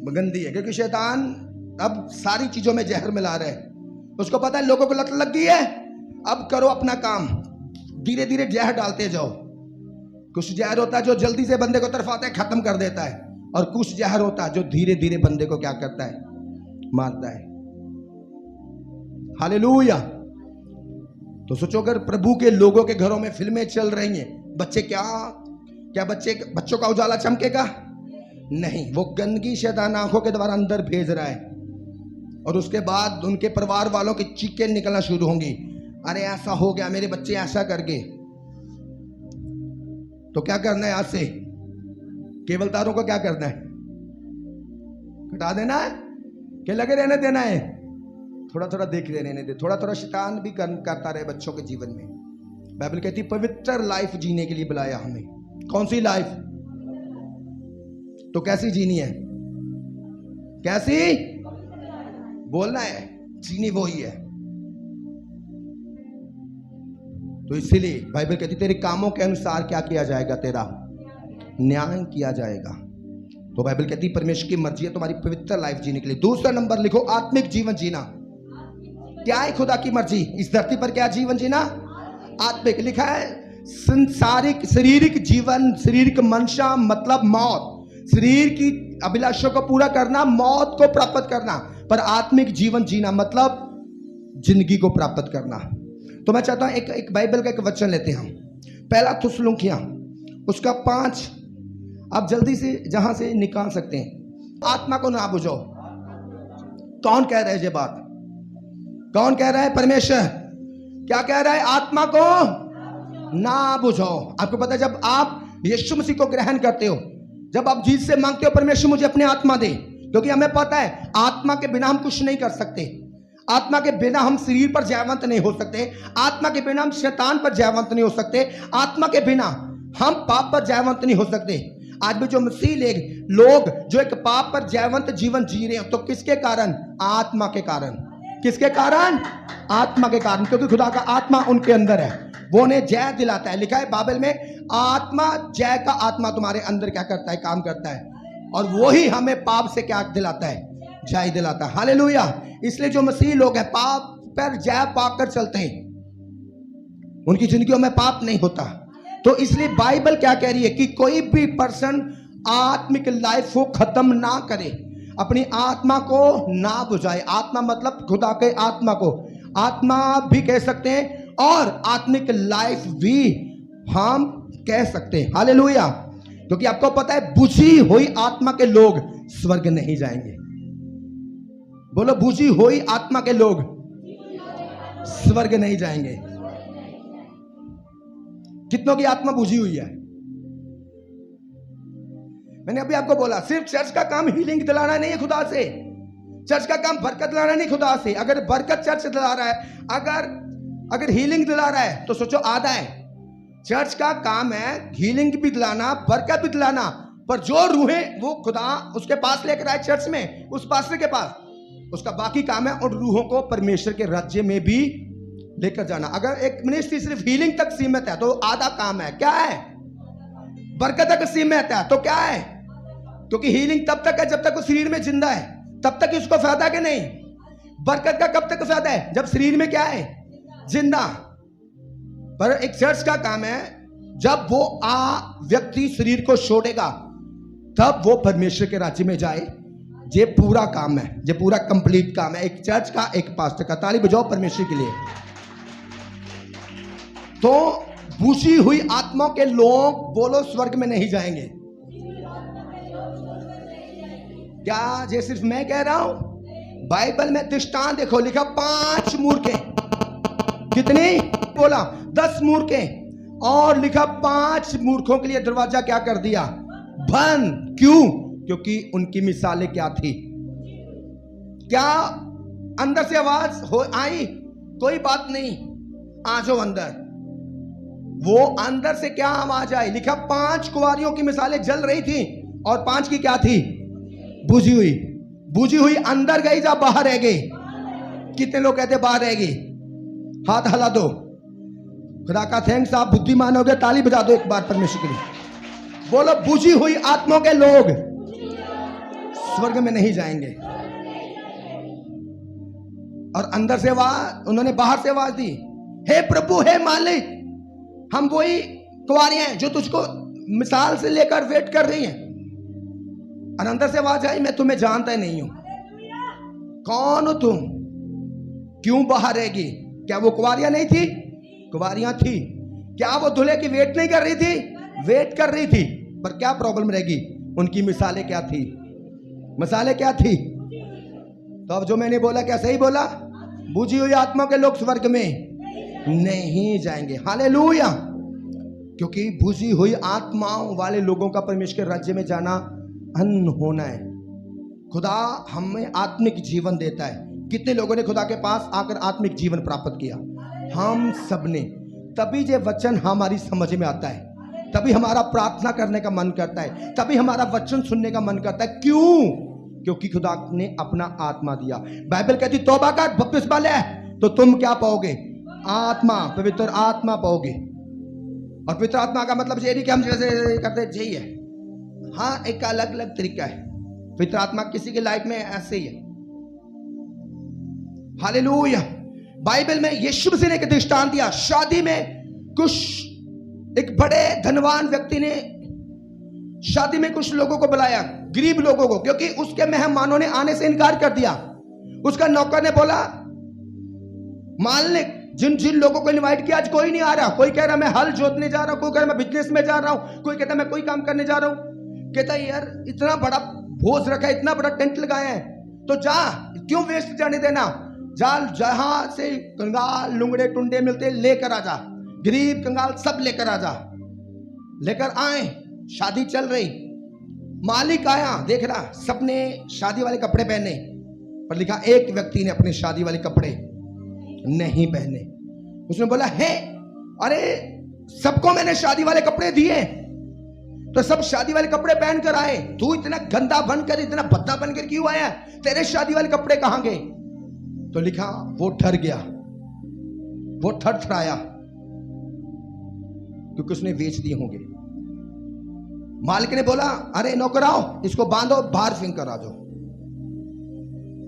गंदी है। क्योंकि शैतान अब सारी चीजों में जहर मिला रहा है। उसको पता है लोगों को लत लग गई है, अब करो अपना काम, धीरे धीरे जहर डालते जाओ। कुछ जहर होता है जो जल्दी से बंदे को तरफाता है, खत्म कर देता है, और कुछ जहर होता है जो धीरे धीरे बंदे को क्या करता है, मारता है। हालेलुया। तो सोचो अगर प्रभु के लोगों के घरों में फिल्में चल रही हैं, बच्चे क्या बच्चों का उजाला चमकेगा? नहीं, वो गंदगी शैतान आंखों के द्वारा अंदर भेज रहा है, और उसके बाद उनके परिवार वालों की चीखें निकलना शुरू होंगी, अरे ऐसा हो गया, मेरे बच्चे ऐसा करके। तो क्या करना है, आज से केबल तारों को क्या करना है, हटा देना है कि लगे रहने देना है? थोड़ा थोड़ा देख रहने दे, थोड़ा थोड़ा शैतान भी करता रहे बच्चों के जीवन में। बाइबल कहती पवित्र लाइफ जीने के लिए बुलाया हमें। कौन सी लाइफ? तो कैसी जीनी है, कैसी बोलना है, जीनी वही है। तो इसीलिए बाइबल कहती तेरे कामों के अनुसार क्या किया जाएगा, तेरा न्याय किया जाएगा। तो बाइबल कहती परमेश्वर की मर्जी है तुम्हारी पवित्र लाइफ जीने के लिए। दूसरा नंबर लिखो, आत्मिक जीवन जीना। क्या है खुदा की मर्जी इस धरती पर? क्या जीवन जीना? आत्मिक। लिखा है संसारिक शारीरिक जीवन, शारीरिक मंशा मतलब मौत, शरीर की अभिलाषों को पूरा करना, मौत को प्राप्त करना। पर आत्मिक जीवन जीना मतलब जिंदगी को प्राप्त करना। तो मैं चाहता हूं एक बाइबल का एक वचन लेते हैं हम, पहला थिस्सलुनीकियों उसका 5, आप जल्दी से जहां से निकाल सकते हैं। आत्मा को ना बुझाओ। कौन कह रहा है ये बात? कौन कह रहा है? परमेश्वर। क्या कह रहा है? आत्मा को ना बुझाओ। आपको पता है जब आप यीशु मसीह को ग्रहण करते हो, जब आप जीत से मांगते हो परमेश्वर मुझे अपनी आत्मा दे, क्योंकि हमें पता है आत्मा के बिना हम कुछ नहीं कर सकते। आत्मा के बिना हम शरीर पर जयवंत नहीं हो सकते, आत्मा के बिना हम शैतान पर जयवंत नहीं हो सकते, आत्मा के बिना हम पाप पर जयवंत नहीं हो सकते। आज भी जो मसीह लोग जो एक पाप पर जयवंत जीवन जी रहे हैं, तो किसके कारण? आत्मा के कारण। किसके कारण? आत्मा के कारण, क्योंकि खुदा का आत्मा उनके अंदर है, वो उन्हें जय दिलाता है। लिखा है बाइबल में, आत्मा जय का आत्मा तुम्हारे अंदर क्या करता है? काम करता है, और वही हमें पाप से क्या दिलाता है? जय दिलाता है। हालेलुया। इसलिए जो मसीह लोग हैं पाप पर जय पाकर चलते हैं, उनकी जिंदगियों में पाप नहीं होता। तो इसलिए बाइबल क्या कह रही है कि कोई भी पर्सन आत्मिक लाइफ को खत्म ना करे, अपनी आत्मा को ना बुझाए। आत्मा मतलब खुदा के आत्मा को आत्मा भी कह सकते हैं, और आत्मिक लाइफ भी हम कह सकते हैं। हालेलुया। क्योंकि आपको पता है बुझी हुई आत्मा के लोग स्वर्ग नहीं जाएंगे। बोलो, बुझी हुई आत्मा के लोग स्वर्ग नहीं जाएंगे। कितनों की आत्मा बुझी हुई है? मैंने अभी आपको बोला सिर्फ चर्च का काम हीलिंग दिलाना नहीं है खुदा से, चर्च का काम बरकत दिलाना नहीं खुदा से। अगर बरकत चर्च दिला रहा है, अगर हीलिंग दिला रहा है, तो सोचो आधा है, चर्च का काम है हीलिंग भी दिलाना, बरकत भी दिलाना, पर जो रूहें वो खुदा उसके पास लेकर आए चर्च में, उस पास्टर के पास, उसका बाकी काम है उन रूहों को परमेश्वर के राज्य में भी लेकर जाना। अगर एक मिनिस्ट्री सिर्फ हीलिंग तक सीमित है तो आधा काम है, क्या है? बरकत तक सीमित है तो क्या है? क्योंकि हीलिंग तब तक है जब तक वो शरीर में जिंदा है, तब तक उसको फायदा कि नहीं? बरकत का कब तक फायदा है? जब शरीर में क्या है? जिंदा। पर एक चर्च का काम है जब वो व्यक्ति शरीर को छोड़ेगा तब वो परमेश्वर के राज्य में जाए। ये पूरा काम है, ये पूरा कंप्लीट काम है एक चर्च का, एक पास्टर का। ताली बजाओ परमेश्वर के लिए। तो बुझी हुई आत्मा के लोग बोलो स्वर्ग में नहीं जाएंगे। क्या ये सिर्फ मैं कह रहा हूं? बाइबल में दृष्टांत देखो, लिखा 5 मूर्खें, कितनी? बोला 10 मूर्खें, और लिखा 5 मूर्खों के लिए दरवाजा क्या कर दिया? बंद। क्यों? क्योंकि उनकी मिसालें क्या थी? क्या अंदर से आवाज हो आई? कोई बात नहीं, आ जाओ अंदर। वो अंदर से क्या आवाज आई? लिखा 5 कुंवारियों की मिसालें जल रही थी और 5 की क्या थी? बुझी हुई। बुझी हुई अंदर गई या बाहर रह गई? कितने लोग कहते बाहर रह गई? हाथ हिला दो। खुदा का थैंक्स, आप बुद्धिमान हो गए। ताली बजा दो एक बार परमेश्वर के लिए। बोलो बुझी हुई आत्माओं के लोग स्वर्ग में नहीं जाएंगे। और अंदर से आवाज, उन्होंने बाहर से आवाज दी, हे प्रभु, हे मालिक, हम वही कुंवारियां हैं जो तुझको मिसाल से लेकर वेट कर रही हैं। और अंदर से आवाज आई, मैं तुम्हें जानता ही नहीं हूं, कौन हो तुम? क्यों बाहर रहेगी? क्या वो कुंवारियां नहीं थी? कुंवारियां थी। क्या वो दूल्हे की वेट नहीं कर रही थी? वेट कर रही थी। पर क्या प्रॉब्लम रहेगी? उनकी मिसालें क्या थी? मिसालें क्या थी? तो अब जो मैंने बोला क्या सही बोला? बुझी हुई आत्मा के लोग स्वर्ग में नहीं जाएंगे। हालेलुया। क्योंकि बुझी हुई आत्माओं वाले लोगों का परमेश्वर के राज्य में जाना अन्न होना है। खुदा हमें आत्मिक जीवन देता है। कितने लोगों ने खुदा के पास आकर आत्मिक जीवन प्राप्त किया? हम सब ने। तभी ये वचन हमारी समझ में आता है, तभी हमारा प्रार्थना करने का मन करता है, तभी हमारा वचन सुनने का मन करता है। क्यों? क्योंकि खुदा ने अपना आत्मा दिया। बाइबल कहती तौबा का बपतिस्मा ले तो तुम क्या पाओगे? आत्मा, पवित्र आत्मा पाओगे। और पवित्र आत्मा का मतलब ये नहीं कि हम जैसे करते यही है। हाँ, एक अलग अलग तरीका है। पवित्र आत्मा किसी की लाइफ में ऐसे ही है। हालेलुया। बाइबल में यीशु मसीह ने एक दृष्टांत दिया। शादी में कुछ एक बड़े धनवान व्यक्ति ने शादी में कुछ लोगों को बुलाया, गरीब लोगों को, क्योंकि उसके मेहमानों ने आने से इनकार कर दिया। उसका नौकर ने बोला, मालिक, जिन जिन लोगों को इनवाइट किया आज कोई नहीं आ रहा। कोई कह रहा मैं हल जोतने जा रहा हूं, कोई कह रहा मैं बिजनेस में जा रहा हूं, कोई कहता मैं कोई काम करने जा रहा हूं। कहता यार इतना बड़ा भोज रखा है, इतना बड़ा टेंट लगाया है, तो जा, क्यों वेस्ट जाने देना? जाल जहां से कंगाल लुंगड़े टुंडे मिलते लेकर आ जा, गरीब कंगाल सब लेकर आ जा। लेकर आए, शादी चल रही। मालिक आया, देख रहा सबने शादी वाले कपड़े पहने, पर लिखा एक व्यक्ति ने अपने शादी वाले कपड़े नहीं पहने। उसने बोला है, अरे सबको मैंने शादी वाले कपड़े दिए, तो सब शादी वाले कपड़े पहन कर आए, तू इतना गंदा बनकर, इतना भद्दा बनकर क्यों आया? तेरे शादी वाले कपड़े कहां गए? तो लिखा वो डर गया, वो थरथराया, क्योंकि उसने बेच दिए होंगे। मालिक ने बोला, अरे नौकर आओ, इसको बांधो, बाहर फेंक कर आ जाओ।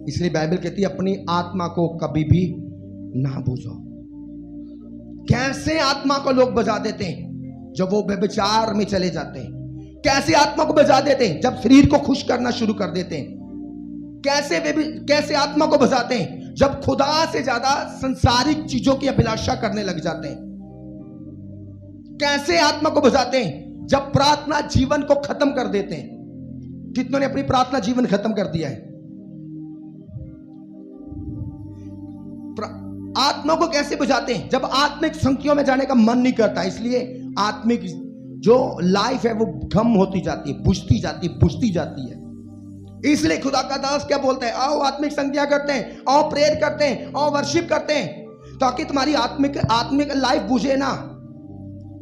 इसलिए बाइबल कहती है अपनी आत्मा को कभी भी ना बूझो। कैसे आत्मा को लोग बजा देते हैं जब वो व्यभिचार में चले जाते हैं। कैसे आत्मा को बजा देते हैं जब शरीर को खुश करना शुरू कर देते हैं। कैसे आत्मा को बजाते हैं जब खुदा से ज्यादा संसारिक चीजों की अभिलाषा करने लग जाते हैं। कैसे आत्मा को बजाते हैं जब प्रार्थना जीवन को खत्म कर देते हैं। कितनों ने अपनी प्रार्थना जीवन खत्म कर दिया है? आत्मा को कैसे बुझाते हैं? जब आत्मिक संगतियों में जाने का मन नहीं करता। इसलिए आत्मिक जो लाइफ है वो कम होती जाती है, बुझती जाती है। इसलिए खुदा का दास क्या बोलता है? आओ आत्मिक संगतियां करते हैं, आओ प्रेयर करते हैं, आओ वर्शिप करते हैं, ताकि तुम्हारी आत्मिक लाइफ बुझे ना।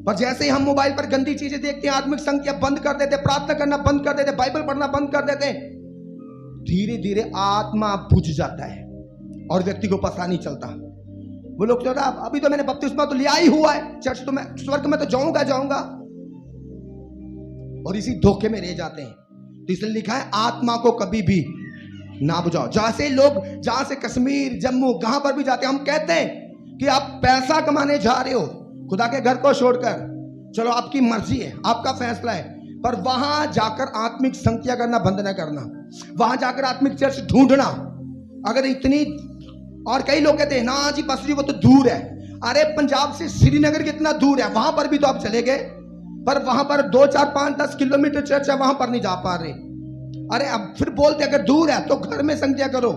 पर जैसे ही हम मोबाइल पर गंदी चीजें देखते हैं, आत्मिक संगतियां बंद कर देते, प्रार्थना करना बंद कर देते, बाइबल पढ़ना बंद कर देते, धीरे धीरे आत्मा बुझ जाता है और व्यक्ति को पता नहीं चलता। वो लोग कहते हैं अभी तो मैंने बपतिस्मा तो लिया ही हुआ है, चर्च तो मैं स्वर्ग में तो जाऊंगा, और इसी धोखे में रह जाते हैं। तो इसलिए लिखा है आत्मा को कभी भी ना बुझाओ। जहां से कश्मीर, जम्मू, कहां पर भी जाते हैं, हम कहते हैं कि आप पैसा कमाने जा रहे हो खुदा के घर को छोड़कर, चलो आपकी मर्जी है, आपका फैसला है, पर वहां जाकर आत्मिक संगतियां करना बंद ना करना, वहां जाकर आत्मिक चर्च ढूंढना। अगर इतनी, और कई लोग कहते हैं ना जी पसरी वो तो दूर है, अरे पंजाब से श्रीनगर कितना दूर है, वहां पर भी तो आप चले गए, पर वहां पर 2, 4, 5, 10 किलोमीटर चर्च है, वहां पर नहीं जा पा रहे। अरे अब फिर बोलते अगर दूर है तो घर में संगतियां करो,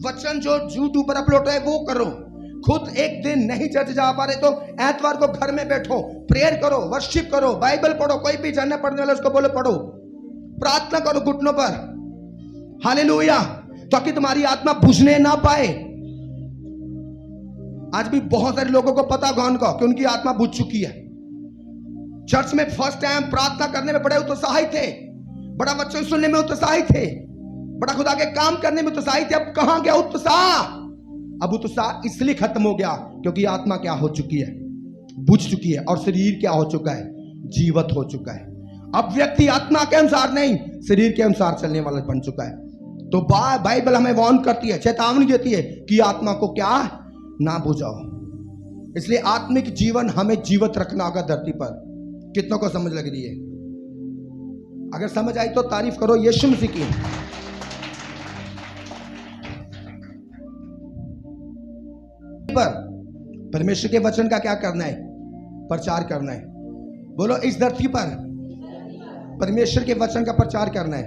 वचन जो यूट्यूब पर अपलोड है वो करो। खुद एक दिन नहीं चर्च जा पा रहे तो एतवार को घर में बैठो, प्रेयर करो, वर्शिप करो, बाइबल पढ़ो, कोई भी जानना पढ़ने वाला उसको बोलो पढ़ो, प्रार्थना करो घुटनों पर, हालेलुया, ताकि तुम्हारी आत्मा बुझने ना पाए। आज भी बहुत सारे लोगों को पता कौन को कि उनकी आत्मा बुझ चुकी है। चर्च में फर्स्ट टाइम प्रार्थना करने में बड़े उत्साहित थे, बड़ा वचन सुनने में उत्साहित थे, बड़ा खुदा के काम करने में उत्साहित थे। अब कहां गया उत्साह? अब उत्साह इसलिए खत्म हो गया क्योंकि आत्मा क्या हो चुकी है, बुझ चुकी है, और शरीर क्या हो चुका है, जीवित हो चुका है। अब व्यक्ति आत्मा के अनुसार नहीं, शरीर के अनुसार चलने वाला बन चुका है। तो बाइबल हमें वार्न करती है, चेतावनी देती है कि आत्मा को क्या ना बुझाओ। इसलिए आत्मिक जीवन हमें जीवित रखना होगा धरती पर। कितनों को समझ लग रही है? अगर समझ आई तो तारीफ करो यीशु मसीह की। पर परमेश्वर के वचन का क्या करना है? प्रचार करना है। बोलो इस धरती पर परमेश्वर के वचन का प्रचार करना है।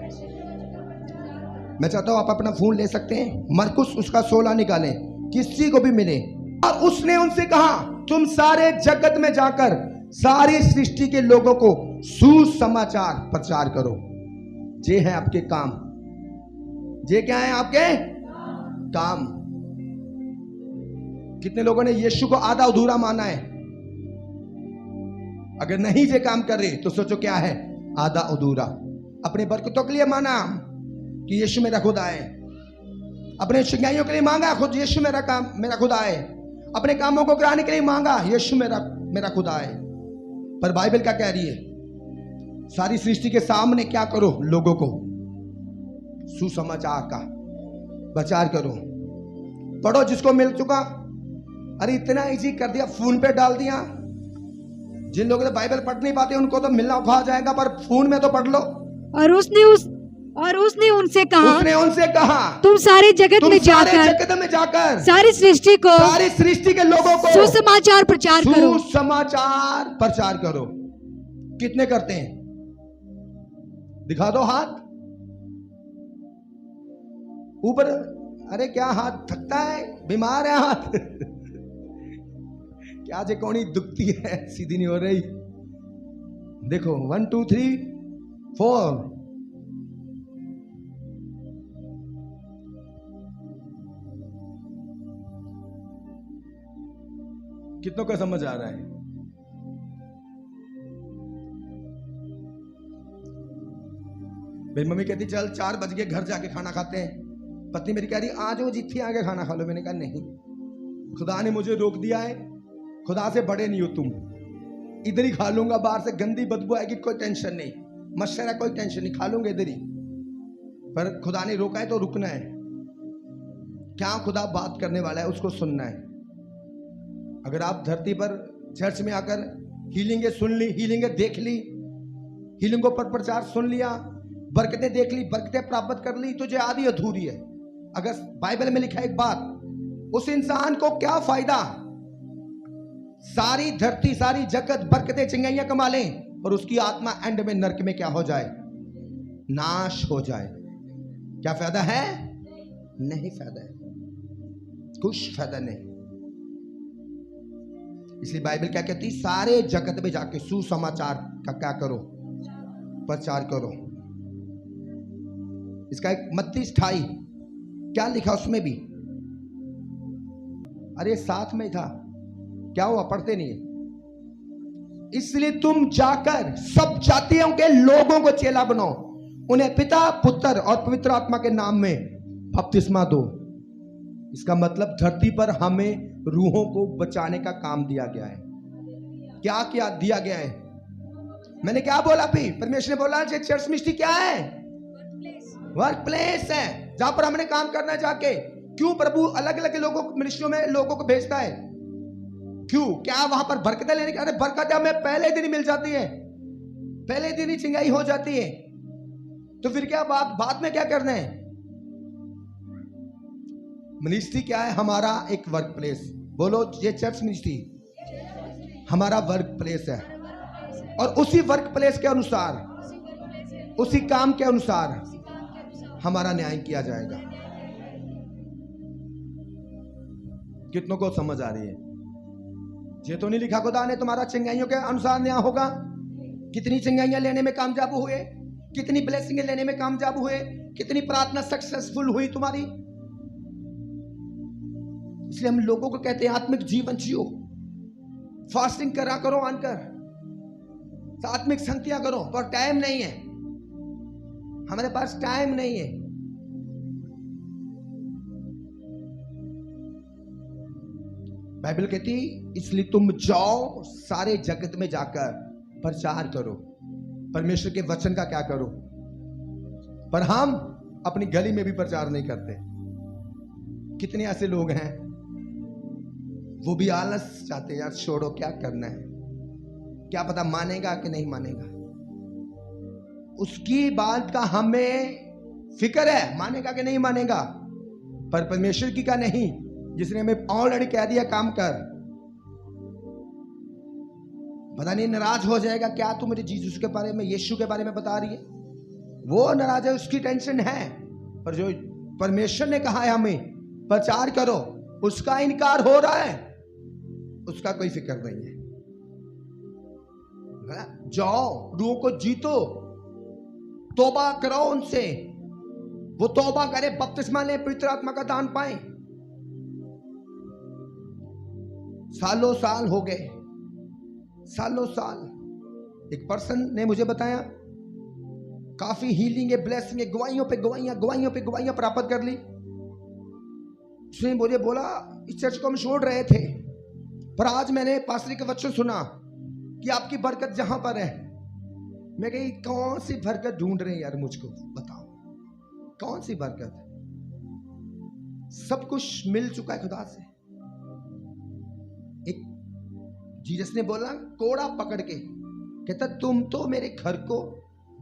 मैं चाहता हूं आप अपना फोन ले सकते हैं, मरकुस उसका 16 निकालें, किसी को भी मिले। और उसने उनसे कहा तुम सारे जगत में जाकर सारी सृष्टि के लोगों को सुसमाचार प्रचार करो। ये है आपके काम। ये क्या है आपके काम? कितने लोगों ने यीशु को आधा अधूरा माना है? अगर नहीं ये काम कर रहे तो सोचो क्या है आधा अधूरा। अपने बरकतों के लिए माना कि यीशु मेरा खुदा है, अपने शिकायतों के लिए मांगा खुद यीशु मेरा खुदा है, अपने कामों को कराने के लिए मांगा यीशु मेरा खुदा है। पर बाइबल क्या कह रही है? सारी सृष्टि के सामने क्या करो? लोगों को सुसमाचार का प्रचार करो। पढ़ो जिसको मिल चुका। अरे इतना इजी कर दिया, फोन पे डाल दिया। जिन लोगों ने बाइबल पढ़ नहीं पाते उनको तो मिलना खा जाएगा, पर फोन में तो पढ़ लो। और उसने उनसे कहा तुम सारे जगत में जाकर सारी सृष्टि के लोगों को सुसमाचार प्रचार करो। कितने करते हैं? दिखा दो हाथ ऊपर। अरे क्या हाथ थकता है, बीमार है हाथ क्या जे कौनी दुखती है, सीधी नहीं हो रही। देखो 1 2 3 4। कितनों का समझ आ रहा है? मेरी मम्मी कहती चल 4 बज गए घर जाके खाना खाते हैं। पत्नी मेरी कह रही आज वो जिथे आके खाना खा लो। मैंने कहा नहीं, खुदा ने मुझे रोक दिया है, खुदा से बड़े नहीं हो तुम। इधर ही खा लूंगा, बाहर से गंदी बदबू आएगी, कोई टेंशन नहीं, मच्छर है कोई टेंशन नहीं, खा लूंगा इधर ही। पर खुदा ने रोका है तो रुकना है। क्या खुदा बात करने वाला है उसको सुनना है। अगर आप धरती पर चर्च में आकर हीलिंगें सुन ली, हीलिंगें देख ली, हीलिंगों पर प्रचार सुन लिया, बरकतें देख ली, बरकतें प्राप्त कर ली, तो जो आधी अधूरी है। अगर बाइबल में लिखा है एक बात, उस इंसान को क्या फायदा सारी धरती सारी जगत बरकतें चिंगाइयां कमा लें और उसकी आत्मा एंड में नरक में क्या हो जाए? नाश हो जाए। क्या फायदा है? नहीं फायदा है, कुछ फायदा नहीं। इसलिए बाइबल क्या कहती? सारे जगत में जाके सुसमाचार का क्या करो? प्रचार करो। इसका एक 32 क्या लिखा उसमें भी? अरे साथ में था, क्या हुआ? पढ़ते नहीं है? इसलिए तुम जाकर सब जातियों के लोगों को चेला बनाओ, उन्हें पिता, पुत्र और पवित्र आत्मा के नाम में बपतिस्मा दो। इसका मतलब धरती पर हमें रूहों को बचाने का काम दिया गया है। क्या क्या दिया गया है? मैंने क्या बोला अभी? परमेश्वर ने बोला कि चर्च मिनिस्ट्री क्या है? वर्क प्लेस है, जहां पर हमने काम करना है जाके। क्यों प्रभु अलग अलग लोगों को मिनिस्ट्रियों में लोगों को भेजता है? क्यों? क्या वहां पर बरकतें लेने के? अरे बरकतें हमें पहले दिन ही मिल जाती है, पहले दिन ही चिंगाई हो जाती है, तो फिर क्या बाद में क्या करना है? मिनिस्ट्री क्या है? हमारा एक वर्क प्लेस। बोलो, ये चर्च मिनिस्ट्री हमारा वर्क प्लेस है, और उसी वर्क प्लेस के अनुसार, उसी काम के अनुसार हमारा न्याय किया जाएगा। कितनों को समझ आ रही है? ये तो नहीं लिखा खुदा ने तुम्हारा चिंगाइयों के अनुसार न्याय होगा। कितनी चिंगाइयां लेने में कामयाब हुए, कितनी ब्लेसिंग लेने में कामयाब हुए, कितनी प्रार्थना सक्सेसफुल हुई तुम्हारी। इसलिए हम लोगों को कहते हैं आत्मिक जीवन जियो, फास्टिंग करा करो, आनकर आत्मिक संगतियां करो, पर टाइम नहीं है, हमारे पास टाइम नहीं है। बाइबल कहती इसलिए तुम जाओ सारे जगत में जाकर प्रचार करो। परमेश्वर के वचन का क्या करो? पर हम अपनी गली में भी प्रचार नहीं करते। कितने ऐसे लोग हैं वो भी आलस चाहते हैं, यार छोड़ो, क्या करना है, क्या पता मानेगा कि नहीं मानेगा। उसकी बात का हमें फिक्र है, मानेगा कि नहीं मानेगा, पर परमेश्वर की का नहीं, जिसने हमें ऑलरेडी कह दिया काम कर। पता नहीं नाराज हो जाएगा क्या तू मुझे जीसस के बारे में, यीशु के बारे में बता रही है। वो नाराज है, उसकी टेंशन है, पर जो परमेश्वर ने कहा है हमें प्रचार करो, उसका इनकार हो रहा है, उसका कोई फिक्र नहीं है। जाओ, रूहों को जीतो, तौबा करो उनसे, वो तौबा करे, बपतिस्मा ले, पवित्र आत्मा का दान पाए। सालों साल हो गए, सालों साल। एक पर्सन ने मुझे बताया काफी हीलिंग है, ब्लेसिंग है, गवाहियों पे गवाहियां, गवाहियों पे गवाहियां प्राप्त कर ली। उसने मुझे बोला इस चर्च को हम छोड़ रहे थे, पर आज मैंने पास्टर का वचन सुना कि आपकी बरकत जहां पर है। मैं कही कौन सी बरकत ढूंढ रहे हैं यार, मुझको बताओ कौन सी बरकत? सब कुछ मिल चुका है खुदा से। एक जीसस ने बोला कोड़ा पकड़ के, कहता तुम तो मेरे घर को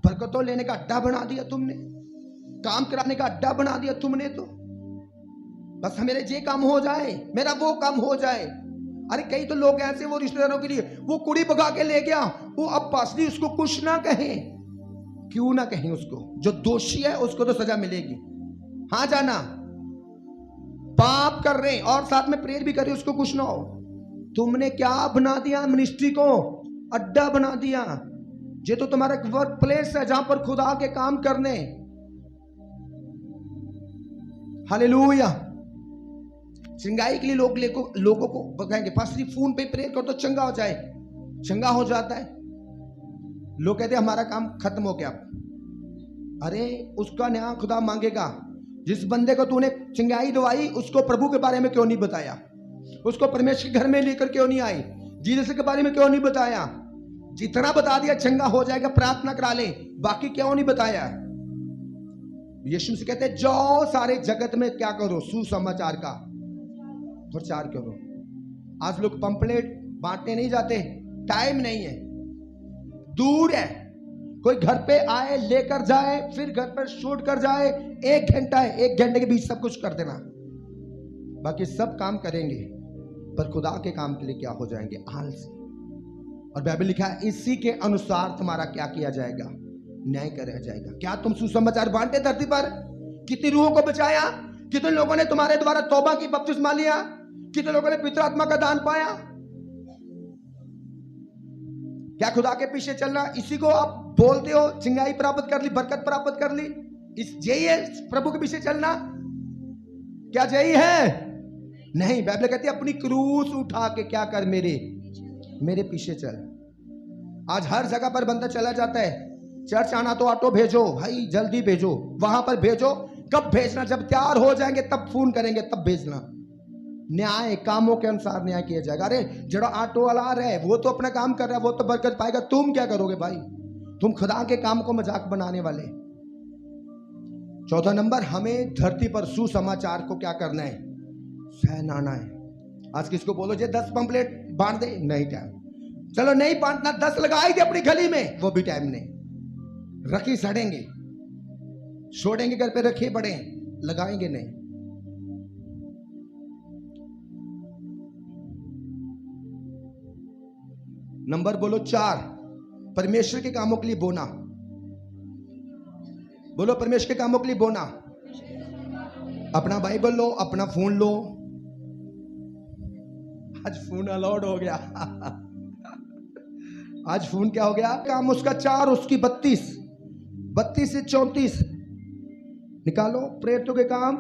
बरकतों लेने का अड्डा बना दिया, तुमने काम कराने का अड्डा बना दिया तुमने। तो बस मेरे ये काम हो जाए, मेरा वो काम हो जाए। अरे कई तो लोग ऐसे, वो रिश्तेदारों के लिए वो कुड़ी भगा के ले गया, वो अब पासली उसको कुछ ना कहें। क्यों ना कहें? उसको जो दोषी है उसको तो सजा मिलेगी। हाँ जाना, पाप कर रहे और साथ में प्रेयर भी कर रहे, उसको कुछ ना हो। तुमने क्या बना दिया? मिनिस्ट्री को अड्डा बना दिया। ये तो तुम्हारा वर्क प्लेस है जहां पर खुदा के काम करने। हालेलुया। चंगाई के लिए लोगों को बताएंगे पास्टर फोन पे प्रेयर कर तो चंगा हो जाए, चंगा हो जाता है। लोग कहते हैं हमारा काम खत्म हो गया। अरे उसका न्याय खुदा मांगेगा। जिस बंदे को तूने चंगाई दवाई उसको प्रभु के बारे में क्यों नहीं बताया? उसको परमेश्वर के घर में लेकर क्यों नहीं आई? जीसस के बारे में क्यों नहीं बताया? जितना बता दिया चंगा हो जाएगा, प्रार्थना करा ले, बाकी क्यों नहीं बताया? यीशु से कहते हैं जाओ सारे जगत में क्या करो? सुसमाचार का प्रचार करो। आज लोग पंपलेट बांटने नहीं जाते, टाइम नहीं है, दूर है। कोई घर पे आए लेकर जाए, फिर घर पर शूट कर जाए, 1 घंटा है, 1 घंटे के बीच सब कुछ कर देना, बाकी सब काम करेंगे पर खुदा के काम के लिए क्या हो जाएंगे? आलसी। और बाइबल लिखा है इसी के अनुसार तुम्हारा क्या किया जाएगा? न्याय किया जाएगा। क्या तुम सुसमाचार बांटे धरती पर? कितनी रूहों को बचाया? कितने लोगों ने तुम्हारे द्वारा तौबा की, बपतिस्मा लिया? कितने लोगों ने पवित्र आत्मा का दान पाया? क्या खुदा के पीछे चलना इसी को आप बोलते हो? चिंगाई प्राप्त कर ली, बरकत प्राप्त कर ली, इस यही है प्रभु के पीछे चलना? क्या यही है? नहीं। बाइबल कहती है अपनी क्रूस उठा के क्या कर, मेरे पीछे चल। आज हर जगह पर बंदा चला जाता है, चर्च आना तो ऑटो भेजो भाई, जल्दी भेजो, वहां पर भेजो, कब भेजना, जब तैयार हो जाएंगे तब फोन करेंगे तब भेजना। न्याय कामों के अनुसार न्याय किया जाएगा। अरे जरा ऑटो वाला आ रहा है वो तो अपना काम कर रहा है, वो तो बरकत पाएगा, तुम क्या करोगे भाई? तुम खुदा के काम को मजाक बनाने वाले। चौथा नंबर, हमें धरती पर सुसमाचार को क्या करना है? सहनाना है। आज किसको बोलो जे 10 पंपलेट बांट दे, नहीं टाइम। चलो नहीं बांटना, 10 लगाई दे अपनी गली में, वो भी टाइम नहीं। रखी सड़ेंगे, छोड़ेंगे घर पे रखे पड़े, लगाएंगे नहीं। नंबर बोलो 4, परमेश्वर के कामों के लिए बोना। बोलो परमेश्वर के कामों के लिए बोना। अपना बाइबल लो, अपना फोन लो। आज फोन अलाउड हो गया। आज फोन क्या हो गया? काम उसका 4, उसकी 32 से 34 निकालो। प्रेरितों के काम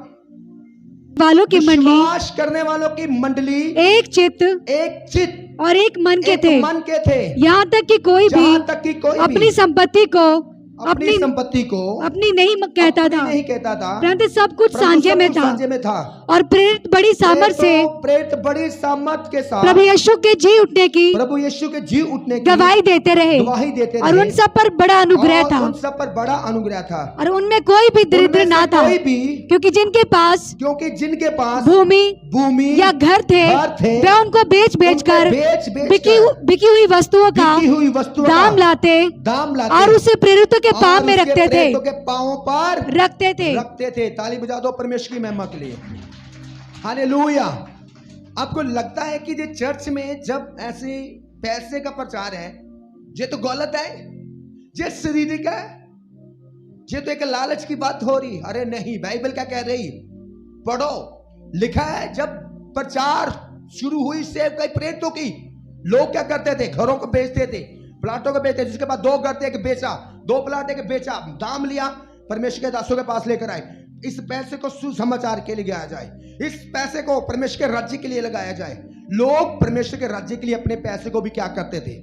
वालों की मंडली, विश्वास करने वालों की मंडली एक चित्त और एक मन के थे। यहाँ तक कि कोई भी अपनी संपत्ति को अपनी नहीं कहता था, परंतु सब कुछ सांझे में था। और प्रेरित बड़ी सामर्थ के साथ प्रभु यीशु के जी उठने की गवाही देते रहे। और उन सब पर बड़ा अनुग्रह था। और उनमें कोई भी दरिद्र ना था, क्योंकि जिनके पास भूमि या घर थे वे उनको बेच कर बिकी हुई वस्तुओं का दाम लाते और उसे प्रेरितों के पाँव में रखते थे। के पाँव पर रखते थे। ताली बजा दो परमेश्वर की महिमा के लिए। हालेलुया। आपको लगता है कि ये चर्च में जब ऐसे पैसे का प्रचार है, ये तो गलत है, ये शारीरिक है, ये तो एक लालच की बात हो रही? अरे नहीं, बाइबल क्या कह रही? पढ़ो, लिखा है जब प्रचार शुरू हुई सेव कई प्रेरितों की, लोग क्या करते थे? घरों को बेचते थे, प्लाटों को बेचते, जिसके बाद 2 घर थे, एक बेचा, 2 प्लाट एक बेचा, दाम लिया, परमेश्वर के दासों के पास लेकर आए। इस पैसे को सुसमाचार के लिए लगाया जाए, इस पैसे को परमेश्वर के राज्य के लिए लगाया जाए। लोग परमेश्वर के राज्य के लिए अपने पैसे को भी क्या करते थे?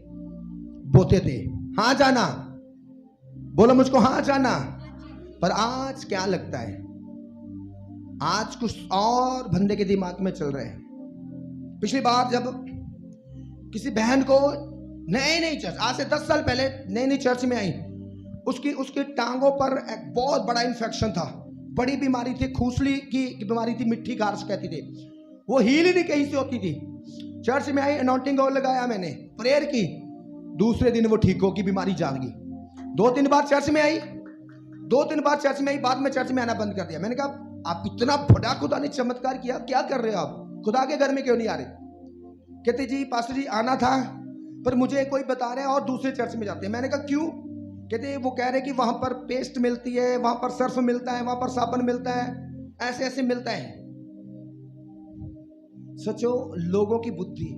बोते थे। हाँ जाना, बोलो मुझको हाँ जाना। पर आज क्या लगता है? आज कुछ और बंदे के दिमाग में चल रहे हैं। पिछली बार जब किसी बहन को नई चर्च, आज से 10 साल पहले नई चर्च में आई, उसकी टांगों पर एक बहुत बड़ा इन्फेक्शन था, बड़ी बीमारी थी, खूसली की बीमारी थी, मिट्टी गार्स कहती थी, वो हील ही नहीं कहीं से होती थी। चर्च में आई, अनॉइंटिंग ऑयल लगाया, मैंने प्रेयर की, दूसरे दिन वो ठीक होगी, बीमारी जाग गई। 2-3 बार चर्च में आई, बाद में चर्च में आना बंद कर दिया। मैंने कहा आप इतना बड़ा खुदा ने चमत्कार किया, क्या कर रहे हो आप? खुदा के घर में क्यों नहीं आ रहे? कहते जी पास्टर जी आना था, पर मुझे कोई बता रहा है और दूसरे चर्च में जाते हैं। मैंने कहा क्यों? कहते वो कह रहे कि वहां पर पेस्ट मिलती है, वहां पर सर्फ मिलता है, वहां पर साबुन मिलता है, ऐसे मिलता है। सोचो लोगों की बुद्धि।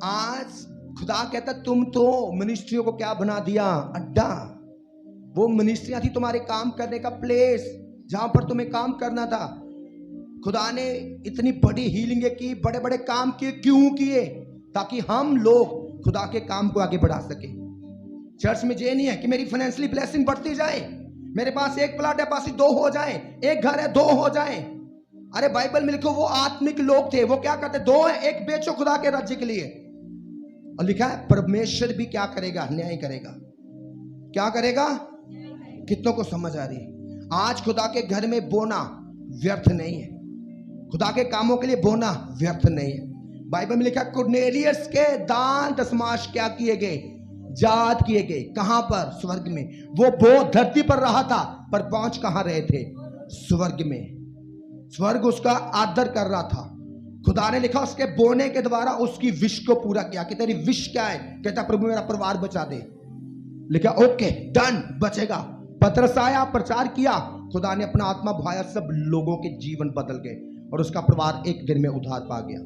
आज खुदा कहता तुम तो मिनिस्ट्रियों को क्या बना दिया? अड्डा। वो मिनिस्ट्रियां थी तुम्हारे काम करने का प्लेस, जहां पर तुम्हें काम करना था। खुदा ने इतनी बड़ी हीलिंग की, बड़े बड़े काम किए, क्यों किए? ताकि हम लोग खुदा के काम को आगे बढ़ा सके। चर्च में ये नहीं है कि मेरी फाइनेंशियली ब्लेसिंग बढ़ती जाए, मेरे पास 1 प्लाट है, पास 2 हो जाए, 1 घर है 2 हो जाए। अरे बाइबल में लिखो वो आत्मिक लोग थे, वो क्या करते? 2 है, 1 बेचो खुदा के राज्य के लिए। और लिखा है परमेश्वर भी क्या करेगा? न्याय करेगा। क्या करेगा? कितनों को समझ आ रही है? आज खुदा के घर में बोना व्यर्थ नहीं है, खुदा के कामों के लिए बोना व्यर्थ नहीं है। बाइबल में लिखा कुरनेलियस के दान दशमाश क्या किए गए? याद किए गए। कहां पर? स्वर्ग में। वो धरती पर रहा था, पर पहुंच कहां रहे थे? स्वर्ग में। स्वर्ग उसका आदर कर रहा था। खुदा ने लिखा उसके बोने के द्वारा उसकी विश को पूरा किया। कि तेरी विश क्या है? कहता प्रभु मेरा परिवार बचा दे। लिखा ओके डन, बचेगा। पतरस आया, प्रचार किया, खुदा ने अपना आत्मा बहाया, सब लोगों के जीवन बदल गए और उसका परिवार एक दिन में उद्धार पा गया।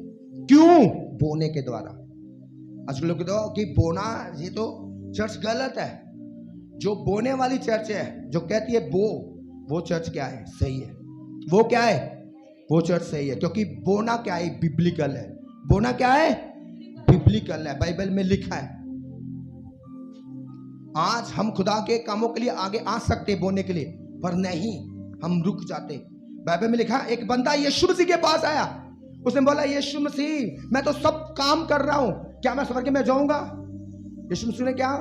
क्यों? बोने के द्वारा। आजकल लोग कहते हो कि बोना, ये तो चर्च गलत है। जो बोने वाली चर्च है, जो कहती है वो चर्च क्या है? सही है। वो क्या है? वो चर्च सही है, क्योंकि बोना क्या है? बिब्लिकल है। बोना क्या है? बिब्लिकल है, बाइबल में लिखा है। आज हम खुदा के कामों के लिए आगे आ सकते बोलने के लिए, पर नहीं, हम रुक जाते। बाइबल में लिखा है, एक बंदा यीशु मसीह के पास आया, उसने बोला यीशु मसीह मैं तो सब काम कर रहा हूं, क्या मैं स्वर्ग में जाऊंगा? यीशु मसीह ने क्या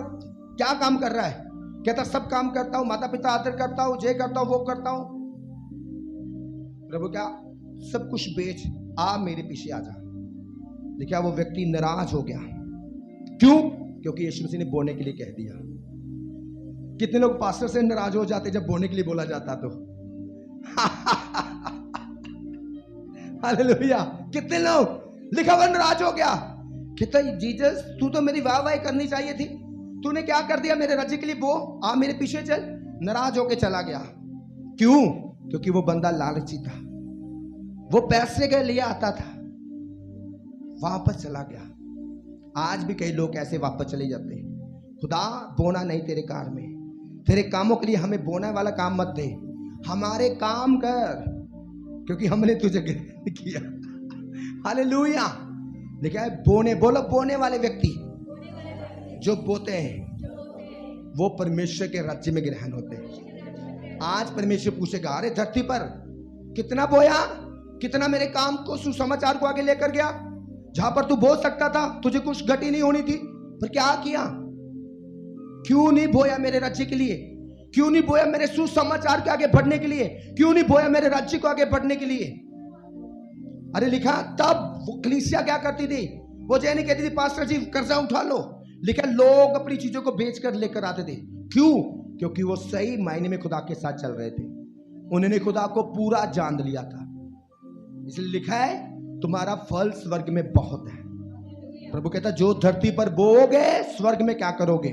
क्या काम कर रहा है? कहता सब काम करता हूं, माता पिता आदर करता हूं, ये करता हूं, वो करता हूं। प्रभु क्या सब कुछ बेच आ मेरे पीछे आ जा। देखिए वो व्यक्ति नाराज हो गया। क्यों? क्योंकि यीशु मसीह ने बोने के लिए कह दिया। कितने लोग पास्टर से नाराज हो जाते जब बोने के लिए बोला जाता तो। हालेलुया। कितने लोग लिखा हुआ नाराज हो गया, कहता जीसस तू तो मेरी वाह वाह करनी चाहिए थी, तूने क्या कर दिया मेरे राज्य के लिए? वो आ मेरे पीछे चल। नाराज होके चला गया। क्यों? क्योंकि वो बंदा लालची था, वो पैसे के लिए आता था, वापस चला गया। आज भी कई लोग ऐसे वापस चले जाते हैं। खुदा बोना नहीं तेरे कार में, तेरे कामों के लिए हमें बोने वाला काम मत दे, हमारे काम कर, क्योंकि हमने तुझे किया। हालेलुया। लिखा है बोने, बोलो बोने वाले व्यक्ति जो बोते हैं वो परमेश्वर के राज्य में ग्रहण होते हैं। आज परमेश्वर पूछेगा, अरे धरती पर कितना बोया, कितना मेरे काम को सुसमाचार को आगे लेकर गया? जहां पर तू बोल सकता था, तुझे कुछ गति नहीं होनी थी, पर क्या किया? क्यों नहीं बोया मेरे राज्य के लिए? क्यों नहीं बोया मेरे सुसमाचार के आगे बढ़ने के लिए? क्यों नहीं बोया मेरे राज्य को आगे बढ़ने के लिए? अरे लिखा तब वो कलीसिया क्या करती थी, वो ये नहीं कहती थी पास्टर जी कर्जा उठा लो। लिखा लोग अपनी चीजों को बेचकर लेकर आते थे। क्यों? क्योंकि वो सही मायने में खुदा के साथ चल रहे थे, उन्होंने खुदा को पूरा जान लिया था। इसलिए लिखा है तुम्हारा फल स्वर्ग में बहुत है। प्रभु कहता जो धरती पर बोओगे स्वर्ग में क्या करोगे?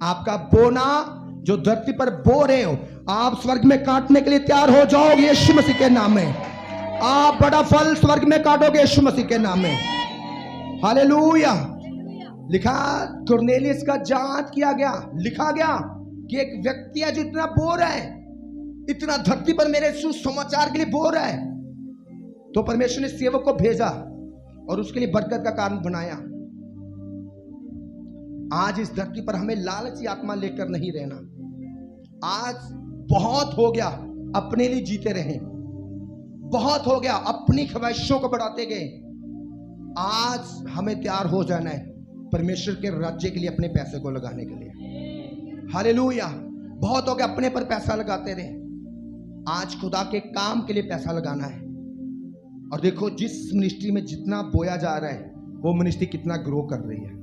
आपका बोना जो धरती पर बो रहे हो, आप स्वर्ग में काटने के लिए तैयार हो जाओगे यीशु मसीह के नाम में। आप बड़ा फल स्वर्ग में काटोगे यीशु मसीह के नाम में। हालेलुया। लिखा कुरनेलियस का जांच किया गया, लिखा गया कि एक व्यक्ति है जो इतना बो रहा है, इतना धरती पर मेरे सुसमाचार के लिए बो रहा है, तो परमेश्वर ने सेवक को भेजा और उसके लिए बरकत का कारण बनाया। आज इस धरती पर हमें लालची आत्मा लेकर नहीं रहना। आज बहुत हो गया अपने लिए जीते रहे, बहुत हो गया अपनी ख्वाहिशों को बढ़ाते गए। आज हमें तैयार हो जाना है परमेश्वर के राज्य के लिए, अपने पैसे को लगाने के लिए। हालेलुया। बहुत हो गया अपने पर पैसा लगाते रहे, आज खुदा के काम के लिए पैसा लगाना है। और देखो जिस मिनिस्ट्री में जितना बोया जा रहा है वो मिनिस्ट्री कितना ग्रो कर रही है।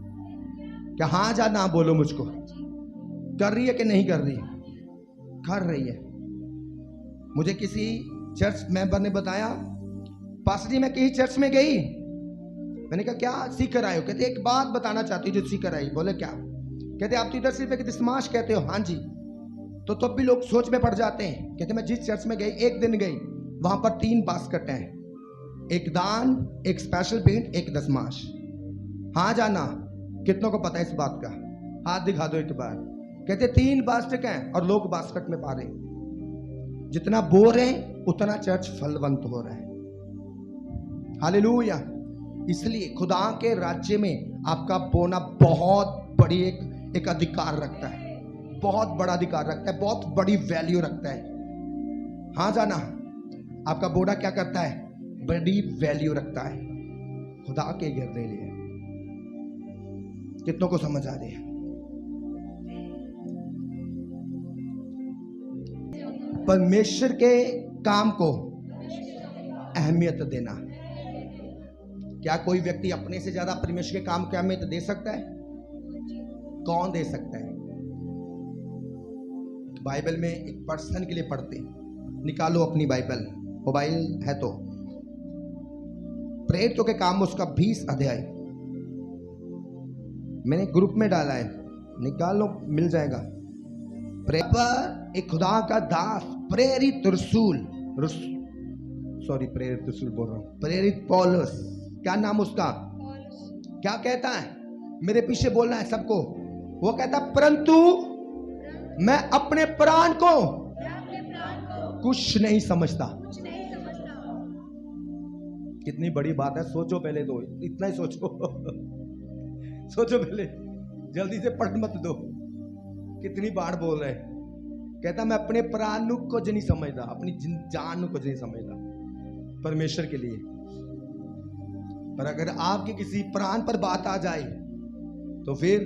क्या हाँ जा ना बोलो मुझको, कर रही है कि नहीं कर रही है? कर रही है। मुझे किसी चर्च मेंबर ने बताया, पास्टर जी मैं किसी चर्च में गई, मैंने कहा क्या सीख कर आए हो? कहते एक बात बताना चाहती हूँ जो सीख कर आई। बोले क्या? कहते आप तो इधर सिर्फ एक दिसमाश कहते हो। हाँ जी। तो तब भी लोग सोच में पड़ जाते हैं। कहते मैं जिस चर्च में गई, एक दिन गई, वहां पर 3 बास्केट हैं, एक दान, एक स्पेशल पेंट, एक दसमाश। हाँ जाना? कितनों को पता है इस बात का? हाथ दिखा दो एक बार। कहते 3 बास्केट हैं और लोग बास्केट में पा रहे हैं। जितना बो रहे हैं उतना चर्च फलवंत हो रहा है। हालेलुया। इसलिए खुदा के राज्य में आपका बोना बहुत बड़ी एक अधिकार रखता है, बहुत बड़ा अधिकार रखता है, बहुत बड़ी वैल्यू रखता है। हाँ जाना? आपका बोना क्या करता है? बड़ी वैल्यू रखता है खुदा के घर के लिए। कितनों को समझ आ रही है? परमेश्वर के काम को अहमियत देना। क्या कोई व्यक्ति अपने से ज्यादा परमेश्वर के काम को अहमियत दे सकता है? कौन दे सकता है? बाइबल में एक पर्सन के लिए पढ़ते, निकालो अपनी बाइबल, मोबाइल है तो, प्रेरितों के काम उसका 20 अध्याय मैंने ग्रुप में डाला है, निकाल लो मिल जाएगा। पर एक खुदा का दास प्रेरित रसूल, प्रेरित रसूल बोल रहा हूं, प्रेरित पौलुस, क्या नाम उसका? क्या कहता है? मेरे पीछे बोलना है सबको। वो कहता परंतु मैं अपने प्राण को कुछ नहीं समझता। कितनी बड़ी बात है, सोचो पहले तो, इतना ही सोचो। सोचो पहले, जल्दी से पढ़ मत दो, कितनी बार बोल रहे हैं। कहता मैं अपने प्राण नु कुछ नहीं समझदा, अपनी जान नु कुछ नहीं समझदा परमेश्वर के लिए। पर अगर आपके किसी प्राण पर बात आ जाए तो फिर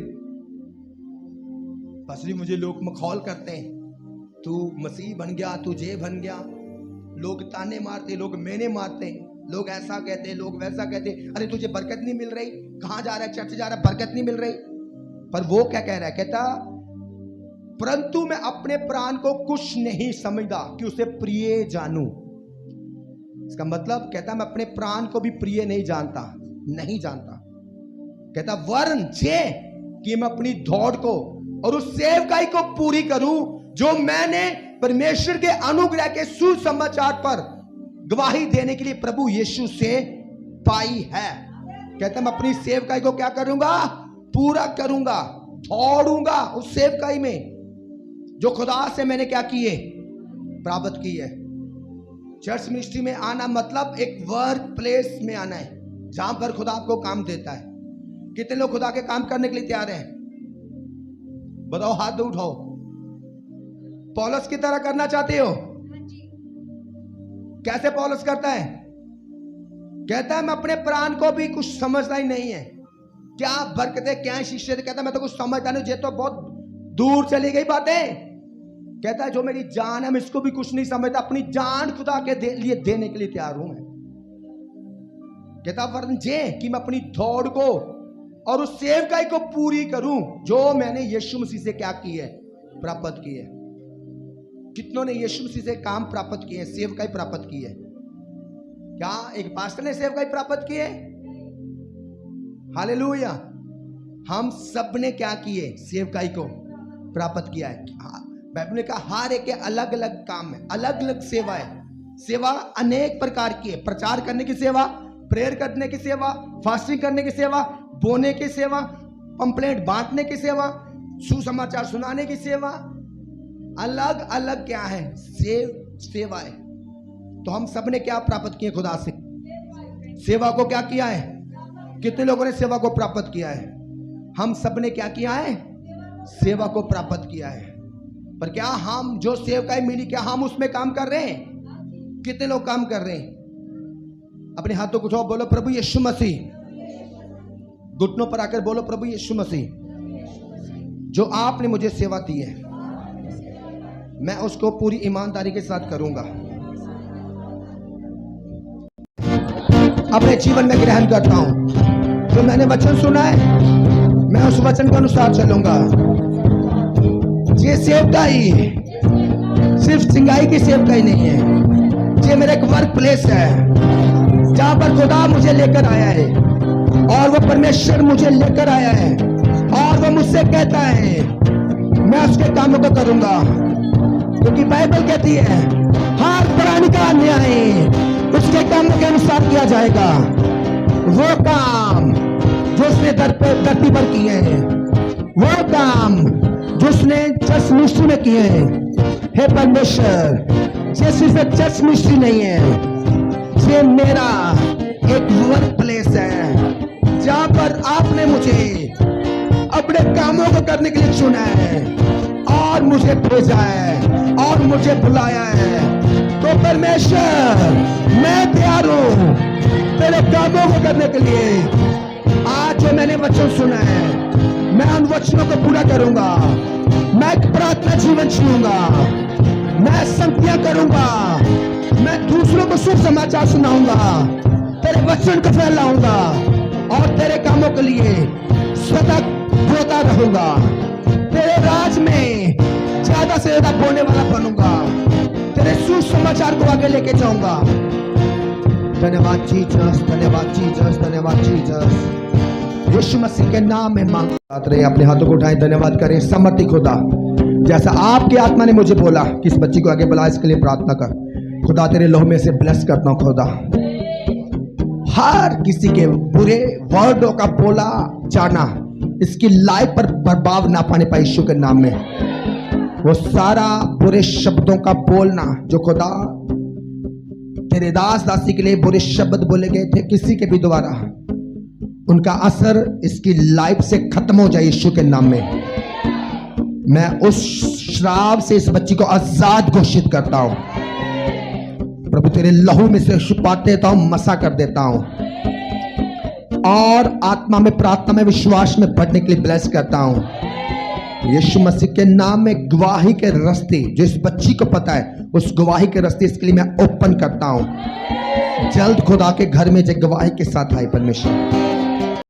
पसली मुझे लोग मखौल करते हैं, तू मसीह बन गया, तू जे बन गया। लोग ताने मारते, लोग मैंने मारते हैं, लोग ऐसा कहते, लोग वैसा कहते, अरे तुझे बरकत नहीं मिल रही, कहां जा रहा है, चर्च जा रहा है, बरकत नहीं मिल रही। पर वो क्या कह रहा है, कहता परंतु मैं अपने प्राण को कुछ नहीं समझदा कि उसे प्रिय जानूं। इसका मतलब कहता मैं अपने प्राण को भी प्रिय नहीं जानता, नहीं जानता। कहता वरन जे कि मैं अपनी दौड़ को और उस सेवकाई को पूरी करूं जो मैंने परमेश्वर के अनुग्रह के सुसमाचार पर गवाही देने के लिए प्रभु यीशु से पाई है। कहता मैं अपनी सेवकाई को क्या करूंगा, पूरा करूंगा, दौड़ूंगा उस सेवकाई में जो खुदा से मैंने क्या किए, प्राप्त की है। चर्च मिनिस्ट्री में आना मतलब एक वर्क प्लेस में आना है जहां पर खुदा आपको काम देता है। कितने लोग खुदा के काम करने के लिए तैयार हैं? बताओ, हाथ उठाओ। पौलुस की तरह करना चाहते हो? कैसे पौलुस करता है? कहता है मैं अपने प्राण को भी कुछ समझता ही नहीं है, क्या बरकतें क्या शिष्य। कहता है मैं तो कुछ समझता नहीं, ये तो बहुत दूर चली गई बातें। कहता है जो मेरी जान है मैं इसको भी कुछ नहीं समझता, अपनी जान खुदा के लिए देने के लिए तैयार हूं मैं। कहता वरन जे कि मैं अपनी दौड़ को और उस सेवकाई को पूरी करूं जो मैंने यीशु मसीह से क्या की है, प्राप्त की है। कितनों ने यीशु मसीह से काम प्राप्त किए, सेवकाई प्राप्त की है? क्या एक पास्टर ने सेवकाई प्राप्त की है? हालेलुया। हम सब ने क्या किए, सेवकाई को प्राप्त किया है। बाइबल ने कहा हर एक के अलग अलग काम है, अलग अलग सेवा है। सेवा अनेक प्रकार की है, प्रचार करने की सेवा, प्रेयर करने की सेवा, फास्टिंग करने की सेवा, बोने की सेवा, पंपलेट बांटने की सेवा, सुसमाचार सुनाने की सेवा, अलग अलग क्या है, सेवा है। तो हम सब ने क्या प्राप्त किए खुदा से? सेवा को क्या किया है? कितने लोगों ने सेवा को प्राप्त किया है? हम सब ने क्या किया है? सेवा को प्राप्त किया है। पर क्या हम जो सेवकाई मिली, क्या हम उसमें काम कर रहे हैं? कितने लोग काम कर रहे हैं? अपने हाथों को उठाओ, बोलो प्रभु यीशु मसीह। घुटनों पर आकर बोलो प्रभु यीशु मसीह, जो आपने मुझे सेवा दी है मैं उसको पूरी ईमानदारी के साथ करूंगा, अपने जीवन में ग्रहण करता हूं। जो मैंने वचन सुना है मैं उस वचन के अनुसार चलूंगा। ये सेवकाई सिर्फ सिंगाई की सेवकाई नहीं है, ये मेरा एक वर्क प्लेस है जहां पर खुदा मुझे लेकर आया है और वो परमेश्वर मुझे लेकर आया है और वो मुझसे कहता है मैं उसके कामों को करूंगा। क्योंकि बाइबल कहती है हर प्राणी का न्याय उसके कामों के अनुसार किया जाएगा। वो काम जो उसने धरती पर किए हैं, वो काम जो उसने चर्च मिनिस्ट्री में किए हैं, हे परमेश्वर, ये सिर्फ एक चर्च मिनिस्ट्री नहीं है, ये मेरा एक वर्क प्लेस है जहां पर आपने मुझे अपने कामों को करने के लिए चुना है और मुझे भेजा है और मुझे बुलाया है। तो परमेश्वर मैं तैयार हूं तेरे कामों को करने के लिए। आज जो मैंने वचन सुना है मैं उन वचनों को पूरा करूंगा। मैं एक प्रार्थना जीवन जीऊंगा, मैं संगतियां करूंगा, मैं दूसरों को शुभ समाचार सुनाऊंगा, तेरे वचन को फैलाऊंगा और तेरे कामों के लिए सतत बोलता रहूंगा। तेरे राज में ज्यादा से ज्यादा बोलने वाला बनूंगा, तेरे सुसमाचार को आगे लेके जाऊंगा। धन्यवाद जीसस, धन्यवाद जीसस, धन्यवाद जीसस। यीशु मसीह के नाम में मांग रहे, अपने हाथों को उठाएं, धन्यवाद करें। समर्थी खुदा, जैसा आपकी आत्मा ने मुझे बोला कि इस बच्ची को आगे बुला, इसके लिए प्रार्थना कर। खुदा तेरे लोह में से ब्लेस करता हूं खुदा, हर किसी के बुरे वर्डों का बोला जाना इसकी लाइफ पर प्रभाव ना पाने पाए यीशु के नाम में। वो सारा बुरे शब्दों का बोलना जो खुदा तेरे दास दासी के लिए बुरे शब्द बोले गए थे किसी के भी द्वारा, उनका असर इसकी लाइफ से खत्म हो जाए यीशु के नाम में। मैं उस श्राप से इस बच्ची को आजाद घोषित करता हूं। प्रभु तेरे लहू में से छुपाते देता हूं, मसा कर देता हूं और आत्मा में, प्रार्थना में, विश्वास में बढ़ने के लिए ब्लेस करता हूं। यीशु मसीह के नाम में गवाही के रास्ते जो इस बच्ची को पता है, उस गवाही के रास्ते इसके लिए मैं ओपन करता हूं। जल्द खुदा के घर में जो गवाही के साथ आए परमेश्वर।